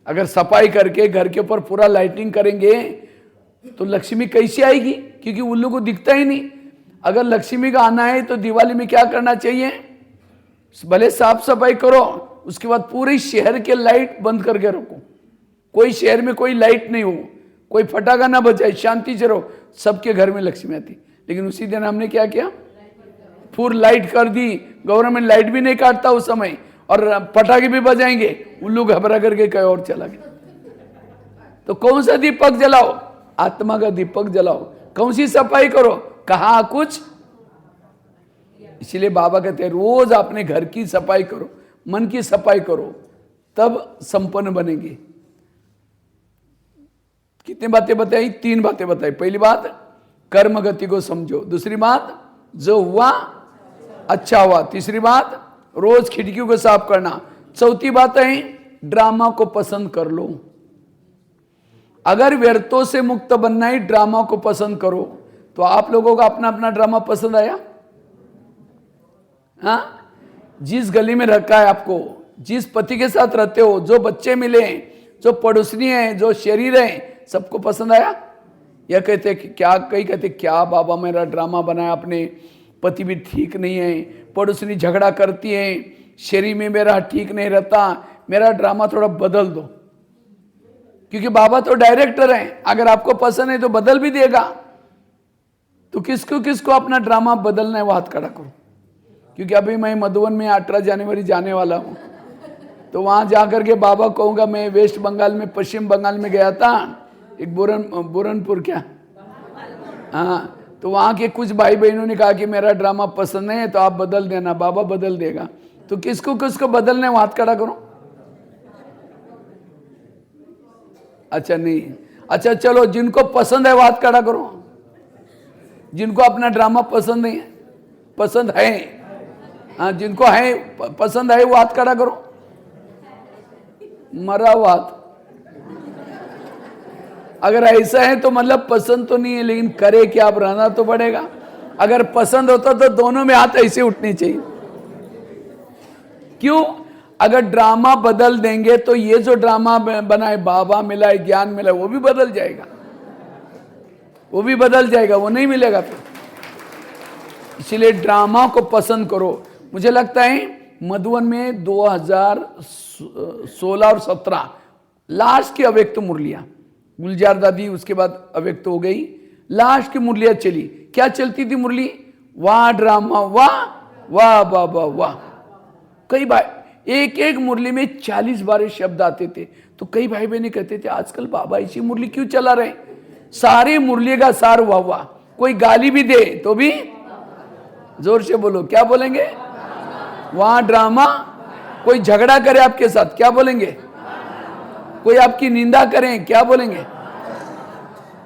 अगर सफाई करके घर के ऊपर पूरा लाइटिंग करेंगे तो लक्ष्मी कैसे आएगी? क्योंकि उल्लू को दिखता ही नहीं। अगर लक्ष्मी का आना है तो दिवाली में क्या करना चाहिए? भले साफ सफाई करो, उसके बाद पूरे शहर के लाइट बंद करके रखो। कोई शहर में कोई लाइट नहीं हो, कोई फटाका ना बजाए, शांति से रहो, सबके घर में लक्ष्मी आती। लेकिन उसी दिन हमने क्या किया? पूरी लाइट कर दी। गवर्नमेंट लाइट भी नहीं काटता उस समय, और पटाखे भी बजाएंगे, उल्लू घबरा करके कहीं और चला गया। तो कौन सा दीपक जलाओ? आत्मा का दीपक जलाओ। कौन सी सफाई करो? कहा कुछ। इसलिए बाबा कहते हैं रोज अपने घर की सफाई करो, मन की सफाई करो, तब संपन्न बनेंगे। कितनी बातें बताई? 3 बातें बताई। पहली बात, कर्म गति को समझो। दूसरी बात, जो हुआ अच्छा हुआ। तीसरी बात, रोज खिड़कियों को साफ करना। चौथी बात है, ड्रामा को पसंद कर लो। अगर व्यर्थों से मुक्त बनना ही ड्रामा को पसंद करो, तो आप लोगों को अपना अपना ड्रामा पसंद आया? हाँ, जिस गली में रखा है आपको, जिस पति के साथ रहते हो, जो बच्चे मिले, जो पड़ोसनी है, जो शरीर है, सबको पसंद आया? या कहते क्या? कई कहते क्या बाबा मेरा ड्रामा बनाया आपने, पति भी ठीक नहीं है, पड़ोसनी झगड़ा करती है, शरीर में मेरा ठीक नहीं रहता, मेरा ड्रामा थोड़ा बदल दो। क्योंकि बाबा तो डायरेक्टर हैं, अगर आपको पसंद है तो बदल भी देगा। तो किसको किसको अपना ड्रामा बदलना है वो हाथ खड़ा करो। क्योंकि अभी मैं मधुबन में 18 जनवरी जाने वाला हूँ, तो वहाँ जाकर के बाबा कहूँगा। मैं वेस्ट बंगाल में, पश्चिम बंगाल में गया था, एक बुरनपुर क्या, हाँ, तो वहाँ के कुछ भाई बहनों ने कहा कि मेरा ड्रामा पसंद नहीं है तो आप बदल देना, बाबा बदल देगा। तो किसको किसको बदलना है वो हाथ खड़ा करो। अच्छा नहीं, अच्छा चलो, जिनको पसंद है वो हाथ खड़ा करो। जिनको अपना ड्रामा पसंद नहीं है, पसंद है, हाँ, जिनको है पसंद है वो हाथ खड़ा करो। मरा हुआ हाथ। अगर ऐसा है तो मतलब पसंद तो नहीं है, लेकिन करे क्या, अब रहना तो पड़ेगा। अगर पसंद होता तो दोनों में हाथ ऐसे उठने चाहिए। क्यों? अगर ड्रामा बदल देंगे तो ये जो ड्रामा बनाए, बाबा मिला है, ज्ञान मिला है, वो भी बदल जाएगा, वो भी बदल जाएगा, वो नहीं मिलेगा फिर। इसलिए ड्रामा को पसंद करो। मुझे लगता है मधुबन में 2016 और 17 लास्ट की अव्यक्त मुरलियां, गुलजार दादी उसके बाद अव्यक्त हो गई, लास्ट की मुरलियां चली। क्या चलती थी मुरली? वाह ड्रामा, वाह वाह वाह वाह वाह। कई भाई एक एक मुरली में 40 बार शब्द आते थे। तो कई भाई बहने कहते थे आजकल बाबा इसी मुरली क्यों चला रहे? सारी मुरली का सार वाह वाह। कोई गाली भी दे तो भी जोर से बोलो, क्या बोलेंगे? वहां ड्रामा। कोई झगड़ा करे आपके साथ, क्या बोलेंगे? कोई आपकी निंदा करें, क्या बोलेंगे?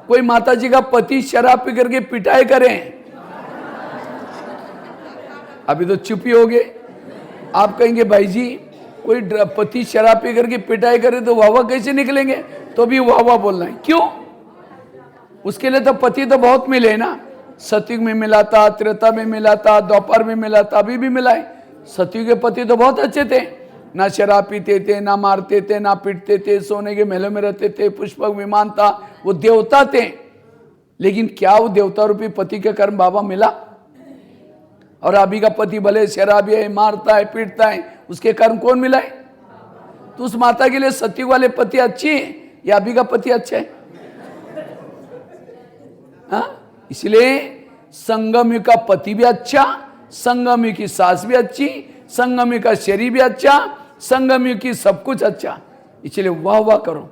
कोई माताजी का पति शराब पी करके पिटाई करें, अभी तो चुप ही हो गए। आप कहेंगे भाई जी कोई पति शराब पी करके पिटाई करे तो वाह वाह कैसे निकलेंगे? तो भी वाह वाह बोलना है। क्यों? उसके लिए तो पति तो बहुत मिले ना, सतयुग में मिला था, त्रेता में मिला था, द्वापर में मिला था, अभी भी मिला है। सतयुग के पति तो बहुत अच्छे थे, ना शराब पीते थे, ना मारते थे, ना पीटते थे, सोने के महलों में रहते थे, पुष्पक विमान था, वो देवता थे। लेकिन क्या वो देवता रूपी पति का कर्म बाबा मिला? और अभी का पति भले शराबी है, मारता है, पीटता है, उसके कर्म कौन मिला है? तो उस माता के लिए सतयुग वाले पति अच्छे हैं या अभी का पति अच्छा है? इसलिए संगम युग का पति भी अच्छा, संगम युग की सास भी अच्छी, संगम युग का शरीर भी अच्छा, संगम युग की सब कुछ अच्छा। इसलिए वाह वाह करो।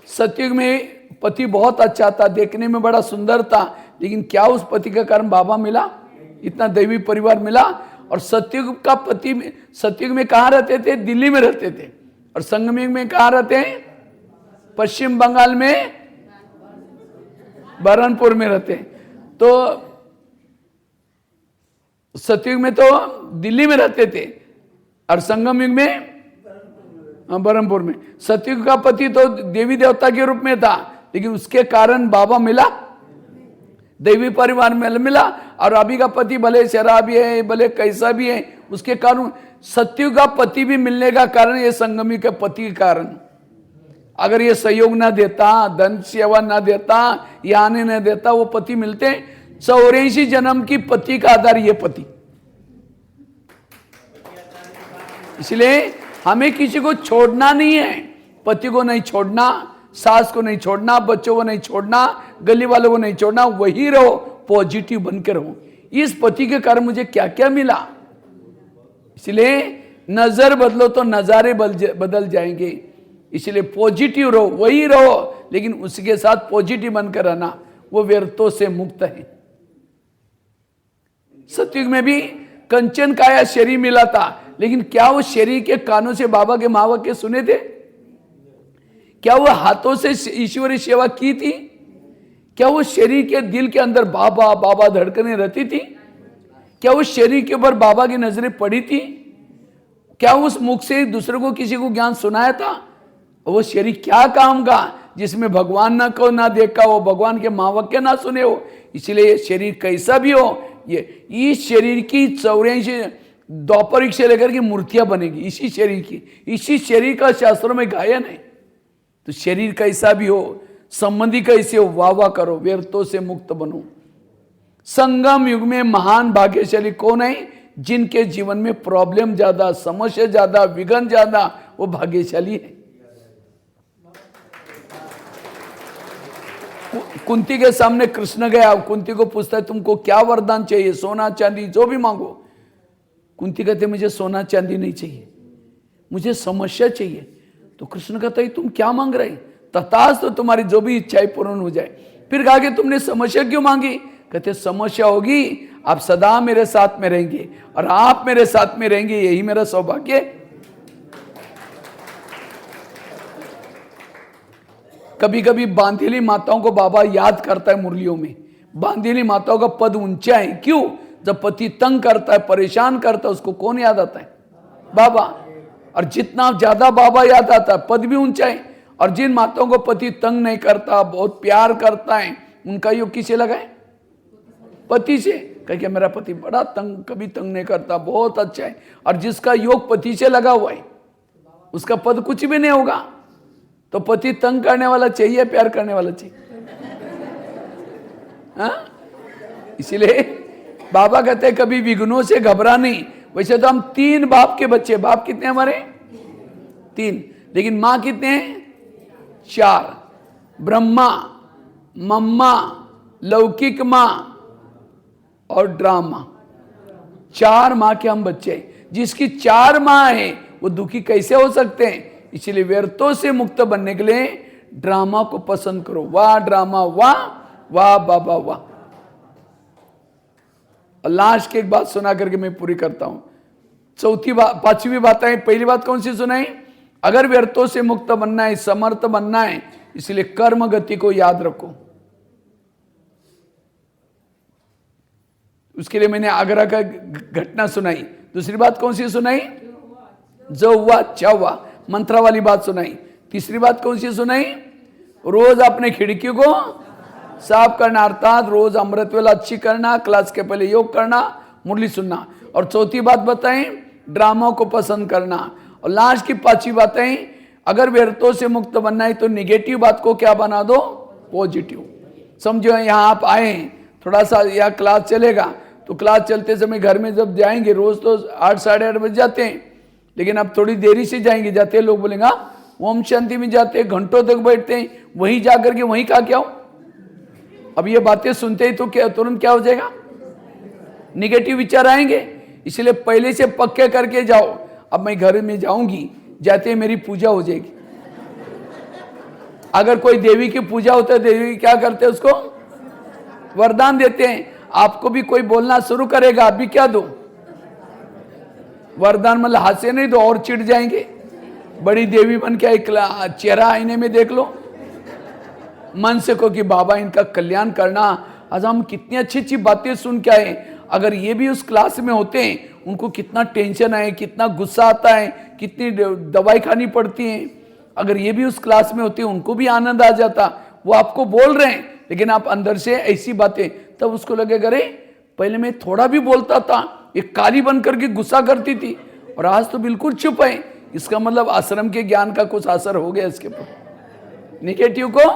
सतयुग में पति बहुत अच्छा था, देखने में बड़ा सुंदर था, लेकिन क्या उस पति का कर्म बाबा मिला? इतना दैवी परिवार मिला? और सतयुग का पति, सतयुग में कहाँ रहते थे? दिल्ली में रहते थे। और संगम युग में कहाँ रहते हैं? पश्चिम बंगाल में बरनपुर में रहते हैं। तो सतयुग में तो दिल्ली में रहते थे और संगम युग में बरनपुर में। सतयुग का पति तो देवी देवता के रूप में था, लेकिन उसके कारण बाबा मिला, देवी परिवार में मिला। और अभी का पति भले शराबी है, भले कैसा भी है, उसके कारण सतयुग का पति भी मिलने का कारण ये संगमी के पति के कारण। अगर ये सहयोग ना देता, धन सेवा ना देता, या आने न देता, वो पति मिलते 84 जन्म की पति का आधार ये पति। इसलिए हमें किसी को छोड़ना नहीं है, पति को नहीं छोड़ना, सास को नहीं छोड़ना, बच्चों को नहीं छोड़ना, गली वालों को नहीं छोड़ना, वही रहो, पॉजिटिव बनकर रहो। इस पति के कारण मुझे क्या क्या मिला। इसलिए नजर बदलो तो नजारे बदल जाएंगे। इसलिए पॉजिटिव रहो, वही रहो, लेकिन उसके साथ पॉजिटिव बनकर रहना, वो व्यर्थों से मुक्त है। सतयुग में भी कंचन काया शरीर मिला था, लेकिन क्या वो शरीर के कानों से बाबा के महावाक्य सुने थे? क्या वो हाथों से ईश्वरी सेवा की थी? क्या वो शरीर के दिल के अंदर बाबा बाबा धड़कने रहती थी? क्या वो शरीर के ऊपर बाबा की नजरें पड़ी थी? क्या उस मुख से दूसरे को किसी को ज्ञान सुनाया था? वो शरीर क्या काम का जिसमें भगवान ना को ना देखा हो, भगवान के महावाक्य ना सुने हो। इसलिए शरीर कैसा भी हो, ये इस शरीर की 84 द्वापर से लेकर के मूर्तियां बनेगी इसी शरीर की। इसी शरीर का शास्त्रों में गायन है। तो शरीर कैसा भी हो, संबंधी कैसे हो, वाह वाह करो, व्यर्थों से मुक्त बनो। संगम युग में महान भाग्यशाली कौन है? जिनके जीवन में प्रॉब्लम ज्यादा, समस्या ज्यादा, विघ्न ज्यादा, वो भाग्यशाली है। कुंती के सामने कृष्ण गया, कुंती को पूछता है तुमको क्या वरदान चाहिए, सोना चांदी जो भी मांगो। कुंती कहते मुझे सोना चांदी नहीं चाहिए, मुझे समस्या चाहिए। तो कृष्ण कहता है तुम क्या मांग रहे? तथास्तु, तो तुम्हारी जो भी इच्छाएं पूर्ण हो जाए। फिर कहा कि तुमने समस्या क्यों मांगी? कहते समस्या होगी, आप सदा मेरे साथ में रहेंगे और आप मेरे साथ में रहेंगे, यही मेरा सौभाग्य। कभी कभी बांधेली माताओं को बाबा याद करता है मुरलियों में। बांधेली माताओं का पद ऊंचा है, क्यों? जब पति तंग करता है, परेशान करता है, उसको कौन याद आता है? बाबा। और जितना ज्यादा बाबा याद आता है, पद भी ऊंचा है। और जिन माताओं को पति तंग नहीं करता, बहुत प्यार करता है, उनका योग किसे लगा है? पति से। कह मेरा पति बड़ा तंग, कभी तंग नहीं करता, बहुत अच्छा है। और जिसका योग पति से लगा हुआ है, उसका पद कुछ भी नहीं होगा। तो पति तंग करने वाला चाहिए, प्यार करने वाला चाहिए? इसलिए बाबा कहते हैं कभी विघ्नों से घबरा नहीं। वैसे तो हम 3 बाप के बच्चे, बाप कितने हमारे? 3, लेकिन मां कितने हैं? 4। ब्रह्मा, मम्मा, लौकिक मां और ड्रामा। 4 मां के हम बच्चे हैं। जिसकी 4 मां है वो दुखी कैसे हो सकते हैं? इसलिए व्यर्थों से मुक्त बनने के लिए ड्रामा को पसंद करो। वाह ड्रामा, वाह वाह बाबा वाह। लास्ट की एक बात सुना करके मैं पूरी करता हूं। 5वीं बात है। पहली बात कौन सी सुनाई? अगर व्यर्थों से मुक्त बनना है, समर्थ बनना है, इसलिए कर्म गति को याद रखो। उसके लिए मैंने आगरा का घटना सुनाई। दूसरी बात कौन सी सुनाई? जो हुआ अच्छा हुआ, मंत्रा वाली बात सुनाई। तीसरी बात कौन सी सुनाई? रोज अपने खिड़की को साफ करना, अर्थात रोज अमृत वेला अच्छी करना, क्लास के पहले योग करना, मुरली सुनना। और चौथी बात बताएं, ड्रामा को पसंद करना। और लास्ट की 5वीं बातें, अगर व्यर्थों से मुक्त बनना है तो निगेटिव बात को क्या बना दो, पॉजिटिव। समझो यहाँ आप आए, थोड़ा सा यहाँ क्लास चलेगा, तो क्लास चलते समय घर में जब जाएंगे, रोज तो 8 साढ़े 8 बज जाते हैं, लेकिन अब थोड़ी देरी से जाएंगे, जाते लोग बोलेंगे ओम शांति में जाते हैं, घंटों तक बैठते हैं, वहीं जाकर के वहीं खा क्या हो। अब ये बातें सुनते ही तो क्या तुरंत क्या हो जाएगा, निगेटिव विचार आएंगे। इसलिए पहले से पक्के करके जाओ, अब मैं घर में जाऊंगी, जाते मेरी पूजा हो जाएगी। अगर कोई देवी की पूजा होता है, देवी क्या करते हैं, उसको वरदान देते हैं। आपको भी कोई बोलना शुरू करेगा, आप भी क्या दो, वरदान, मतलब हाथ से नहीं दो, और चिढ़ जाएंगे। बड़ी देवी बन के चेहरा आईने में देख लो, मन से को कि बाबा इनका कल्याण करना। आज हम कितनी अच्छी अच्छी बातें सुन के आए, अगर ये भी उस क्लास में होते हैं, उनको कितना टेंशन है, कितना गुस्सा आता है, कितनी दवाई खानी पड़ती है। अगर ये भी उस क्लास में होते, उनको भी आनंद आ जाता। वो आपको बोल रहे हैं, लेकिन आप अंदर से ऐसी बातें, तब उसको लगेगा अरे पहले मैं थोड़ा भी बोलता था, ये काली बन करके गुस्सा करती थी, और आज तो बिल्कुल चुप है। इसका मतलब आश्रम के ज्ञान का कुछ असर हो गया इसके ऊपर। निगेटिव को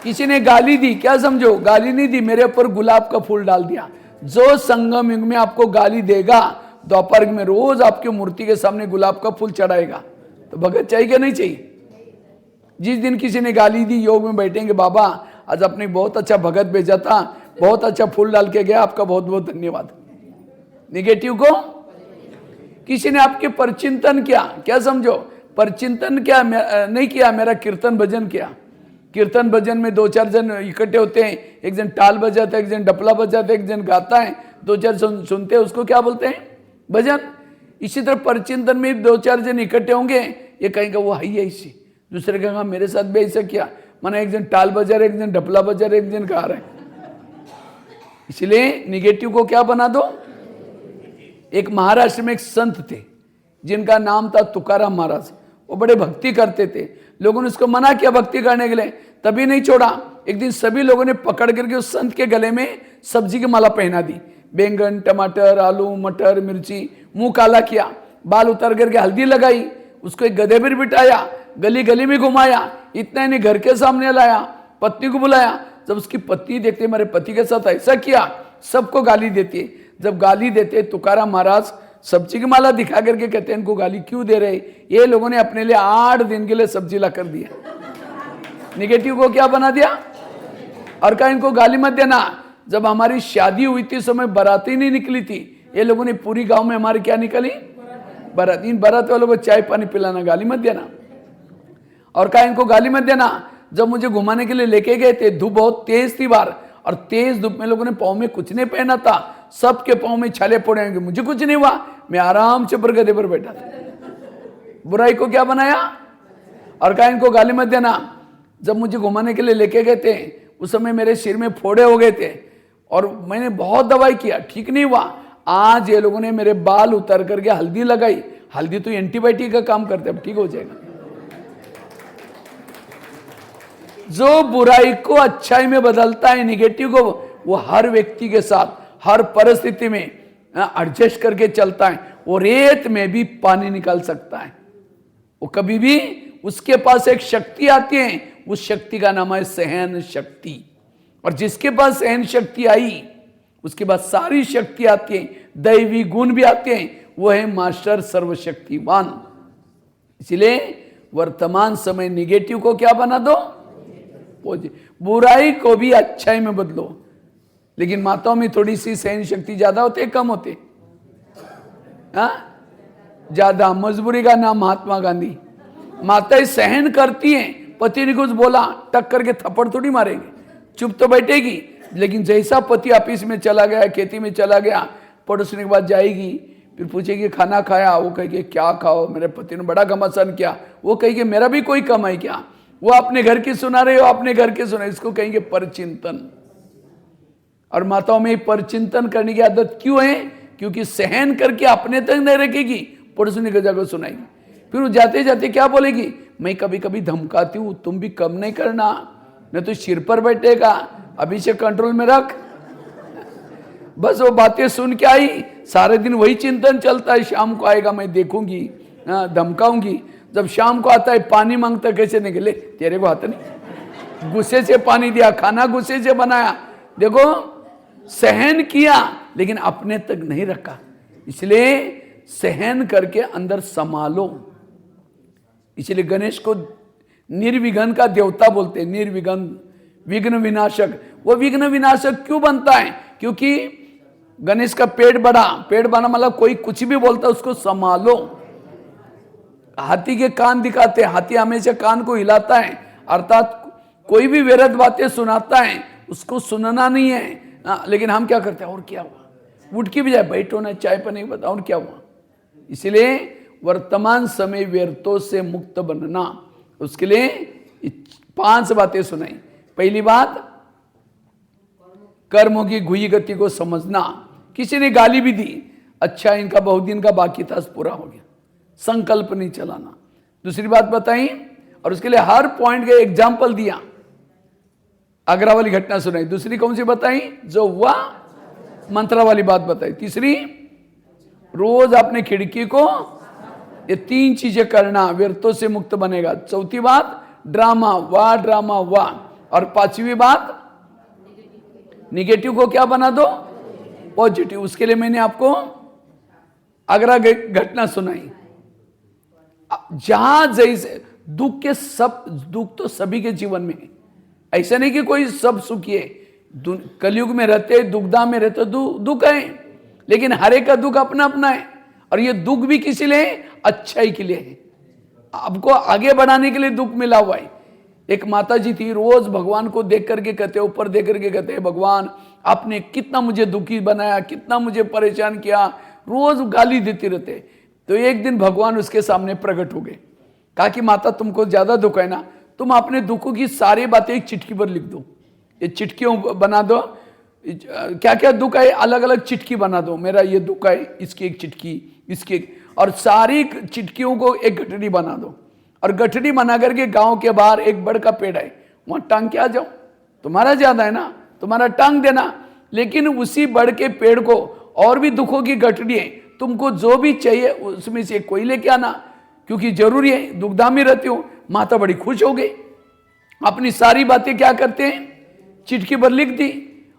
किसी ने गाली दी, क्या समझो, गाली नहीं दी, मेरे ऊपर गुलाब का फूल डाल दिया। जो संगम युग में आपको गाली देगा, दोपहर में रोज आपकी मूर्ति के सामने गुलाब का फूल चढ़ाएगा, तो भगत चाहिए क्या नहीं चाहिए। जिस दिन किसी ने गाली दी, योग में बैठेंगे, बाबा आज अपने बहुत अच्छा भगत भेजा था, बहुत अच्छा फूल डाल के गया, आपका बहुत बहुत धन्यवाद। निगेटिव को किसी ने आपके परचिंतन किया, क्या समझो, परचिंतन क्या नहीं किया, मेरा कीर्तन भजन किया। कीर्तन भजन में 2-4 जन इकट्ठे होते हैं, एक जन टाल बजाता है, एक जन डपला बजाता है, एक जन गाता है, 2-4 सुनते हैं, उसको क्या बोलते हैं, भजन। इसी तरह परचिंतन में 2-4 जन इकट्ठे होंगे, ये कहेंगे वो है ऐसी, दूसरे कहेंगे मेरे साथ भी ऐसा किया, माना एक जन टाल बजा रहे, एक जन डपला बजा रहे, एक जन गा रहे। इसलिए निगेटिव को क्या बना दो। एक महाराष्ट्र में एक संत थे, जिनका नाम था तुकाराम महाराज। वो बड़े भक्ति करते थे, लोगों ने उसको मना किया भक्ति करने के लिए, तभी नहीं छोड़ा। एक दिन सभी लोगों ने पकड़ करके उस संत के गले में सब्जी की माला पहना दी, बैंगन, टमाटर, आलू, मटर, मिर्ची, मुंह काला किया, बाल उतार करके हल्दी लगाई, उसको एक गधे पर बिठाया, गली गली में घुमाया, इतना इन्हें घर के सामने लाया, पत्नी को बुलाया। जब उसकी पत्नी देखते मेरे पति के साथ ऐसा किया, सबको गाली देती है। जब गाली देते, तुकाराम महाराज सब्जी की माला दिखा करके कहते हैं इनको गाली क्यों दे रहे, ये लोगों ने अपने लिए 8 दिन के लिए सब्जी ला कर दिया। निगेटिव को क्या बना दिया, और कहा इनको गाली मत देना। जब हमारी शादी हुई थी, समय बाराती नहीं निकली थी, ये लोगों ने पूरी गांव में हमारी क्या निकली, बारात। इन बारात वालों को चाय पानी पिलाना, गाली मत देना। और कहा इनको गाली मत देना। जब मुझे घुमाने के लिए लेके गए थे, धूप बहुत तेज थी बाहर, और तेज धूप में लोगों ने पाँव में कुछ नहीं पहना था, सबके पाँव में छाले पड़े होंगे, मुझे कुछ नहीं हुआ, मैं आराम से गधे पर बैठा था। बुराई को क्या बनाया, और कहा इनको गाली मत देना। जब मुझे घुमाने के लिए लेके गए थे, उस समय मेरे सिर में फोड़े हो गए थे, और मैंने बहुत दवाई किया, ठीक नहीं हुआ। आज ये लोगों ने मेरे बाल उतार करके हल्दी लगाई, हल्दी तो एंटीबायोटिक का काम करते, अब ठीक हो जाएगा। जो बुराई को अच्छाई में बदलता है, निगेटिव को, वो हर व्यक्ति के साथ हर परिस्थिति में एडजस्ट करके चलता है। वो रेत में भी पानी निकाल सकता है। वो कभी भी, उसके पास एक शक्ति आती है, उस शक्ति का नाम है सहन शक्ति। और जिसके पास सहन शक्ति आई, उसके बाद सारी शक्ति आती है, दैवी गुण भी आते हैं, वो है मास्टर सर्वशक्तिमान। इसलिए वर्तमान समय निगेटिव को क्या बना दो, बुराई को भी अच्छाई में बदलो। लेकिन माताओं में थोड़ी सी सहन शक्ति ज्यादा होते, कम होते, ज्यादा। मजबूरी का नाम महात्मा गांधी। माताएं सहन करती हैं, पति ने कुछ बोला, टक करके थप्पड़ थोड़ी मारेंगे, चुप तो बैठेगी। लेकिन जैसा पति ऑफिस में चला गया, खेती में चला गया, पड़ोसने के बाद जाएगी, फिर पूछेगी खाना खाया, वो कहेगी क्या खाओ, मेरे पति ने बड़ा घमसान किया, वो कहेगी मेरा भी कोई कम है क्या, वो अपने घर की सुना रहे हो, अपने घर के सुना, इसको कहेंगे परचिंतन। और माताओं में परचिंतन करने की आदत क्यों है, क्योंकि सहन करके अपने तक नहीं रखेगी, पड़ोसनी की जगह सुनाएगी। फिर वो जाते जाते क्या बोलेगी, मैं कभी कभी धमकाती हूँ, तुम भी कम नहीं करना, नहीं तो सिर पर बैठेगा, अभी से कंट्रोल में रख। बस वो बातें सुन के आई, सारे दिन वही चिंतन चलता है, शाम को आएगा मैं देखूंगी, धमकाऊंगी। जब शाम को आता है पानी मांगता, कैसे निकले, तेरे को आता नहीं, गुस्से से पानी दिया, खाना गुस्से से बनाया, देखो सहन किया लेकिन अपने तक नहीं रखा। इसलिए सहन करके अंदर संभालो। इसलिए गणेश को निर्विघ्न का देवता बोलते हैं, निर्विघ्न, विघ्न विनाशक। वो विघ्न विनाशक क्यों बनता है? क्योंकि गणेश का पेट बड़ा मतलब कोई कुछ भी बोलता है उसको संभालो। हाथी के कान दिखाते हैं, हाथी हमेशा कान को हिलाता है, अर्थात कोई भी व्यर्थ बातें सुनाता है उसको सुनना नहीं है। लेकिन हम क्या करते हैं, और क्या हुआ, उठ के भी जाए, बैठो ना, चाय पर नहीं बता और क्या हुआ। इसलिए वर्तमान समय व्यर्थों से मुक्त बनना, उसके लिए 5 बातें सुनाई। पहली बात, कर्मों की गुई गति को समझना। किसी ने गाली भी दी, अच्छा इनका बहुत दिन का बाकी था, पूरा हो गया, संकल्प नहीं चलाना। दूसरी बात बताई, और उसके लिए हर पॉइंट का एग्जाम्पल दिया, आगरा वाली घटना सुनाई। दूसरी कौन सी बताई, जो हुआ मंत्रा वाली बात बताई। तीसरी, रोज अपने खिड़की को, ये 3 चीजें करना, व्यर्थों से मुक्त बनेगा। चौथी बात, ड्रामा वाह। और 5वीं बात, निगेटिव को क्या बना दो, पॉजिटिव। उसके लिए मैंने आपको आगरा घटना सुनाई। जहां जैसे दुख तो सभी के जीवन में है, ऐसा नहीं कि कोई सब सुखी है। कलयुग में रहते, दुखदा में रहते, दुख है, लेकिन हर एक का दुख अपना अपना है। और ये दुख भी किसी लिए, अच्छाई के लिए है, आपको आगे बढ़ाने के लिए दुख मिला हुआ है। एक माता जी थी, रोज भगवान को देख करके कहते, ऊपर देख करके कहते, भगवान आपने कितना मुझे दुखी बनाया, कितना मुझे परेशान किया, रोज गाली देते रहते। तो एक दिन भगवान उसके सामने प्रकट हो गए, कहा कि माता तुमको ज्यादा दुख है ना, तुम अपने दुखों की सारी बातें एक चिटकी पर लिख दो, ये चिटकियों बना दो, क्या क्या दुख है अलग अलग चिटकी बना दो, मेरा ये दुख है इसकी एक चिटकी, इसकी एक, और सारी चिटकियों को एक गठड़ी बना दो। और गठड़ी बना करके गांव के बाहर एक बड़ का पेड़ है, वहां टांग के आ जाओ, तुम्हारा ज्यादा है ना, तुम्हारा टांग देना। लेकिन उसी बड़ के पेड़ को और भी दुखों की गठड़ी है, तुमको जो भी चाहिए उसमें से कोई लेके आना, क्योंकि जरूरी है, दुखदा में रहती हूं। माता बड़ी खुश हो गई, अपनी सारी बातें क्या करते हैं, चिटकी पर लिख दी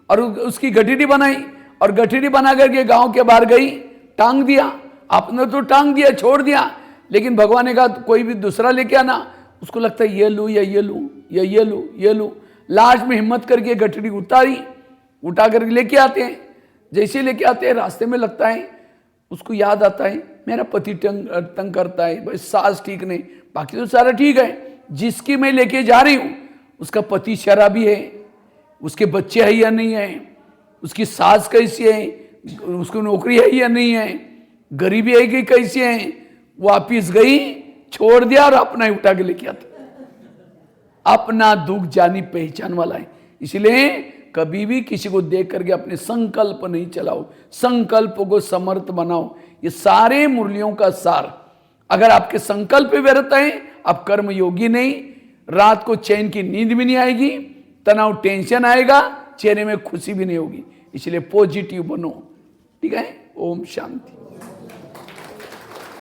और उसकी गठड़ी बनाई, और गठड़ी बना करके गांव के बाहर गई, टांग दिया। आपने तो टांग दिया, छोड़ दिया, लेकिन भगवान ने कहा कोई भी दूसरा लेके आना। उसको लगता है ये लूं या ये लूं या ये लूं। लास्ट में हिम्मत करके गठड़ी उतारी, उठा करके लेके आते हैं। जैसे लेके आते हैं, रास्ते में लगता है उसको याद आता है, मेरा पति तंग करता है, भाई सास ठीक नहीं, बाकी तो सारा ठीक है। जिसकी मैं लेके जा रही हूं उसका पति शराबी है, उसके बच्चे है या नहीं है, उसकी सास कैसी है, उसको नौकरी है या नहीं है, गरीबी है कि कैसी है। वापिस गई, छोड़ दिया और अपना ही उठा के लेके आती। अपना दुख जानी पहचान वाला है। इसलिए कभी भी किसी को देख करके अपने संकल्प नहीं चलाओ, संकल्प को समर्थ बनाओ। ये सारे मुरलियों का सार। अगर आपके संकल्प व्यर्थ है, आप कर्म योगी नहीं, रात को चैन की नींद भी नहीं आएगी, तनाव टेंशन आएगा, चेहरे में खुशी भी नहीं होगी। इसलिए पॉजिटिव बनो, ठीक है। ओम शांति।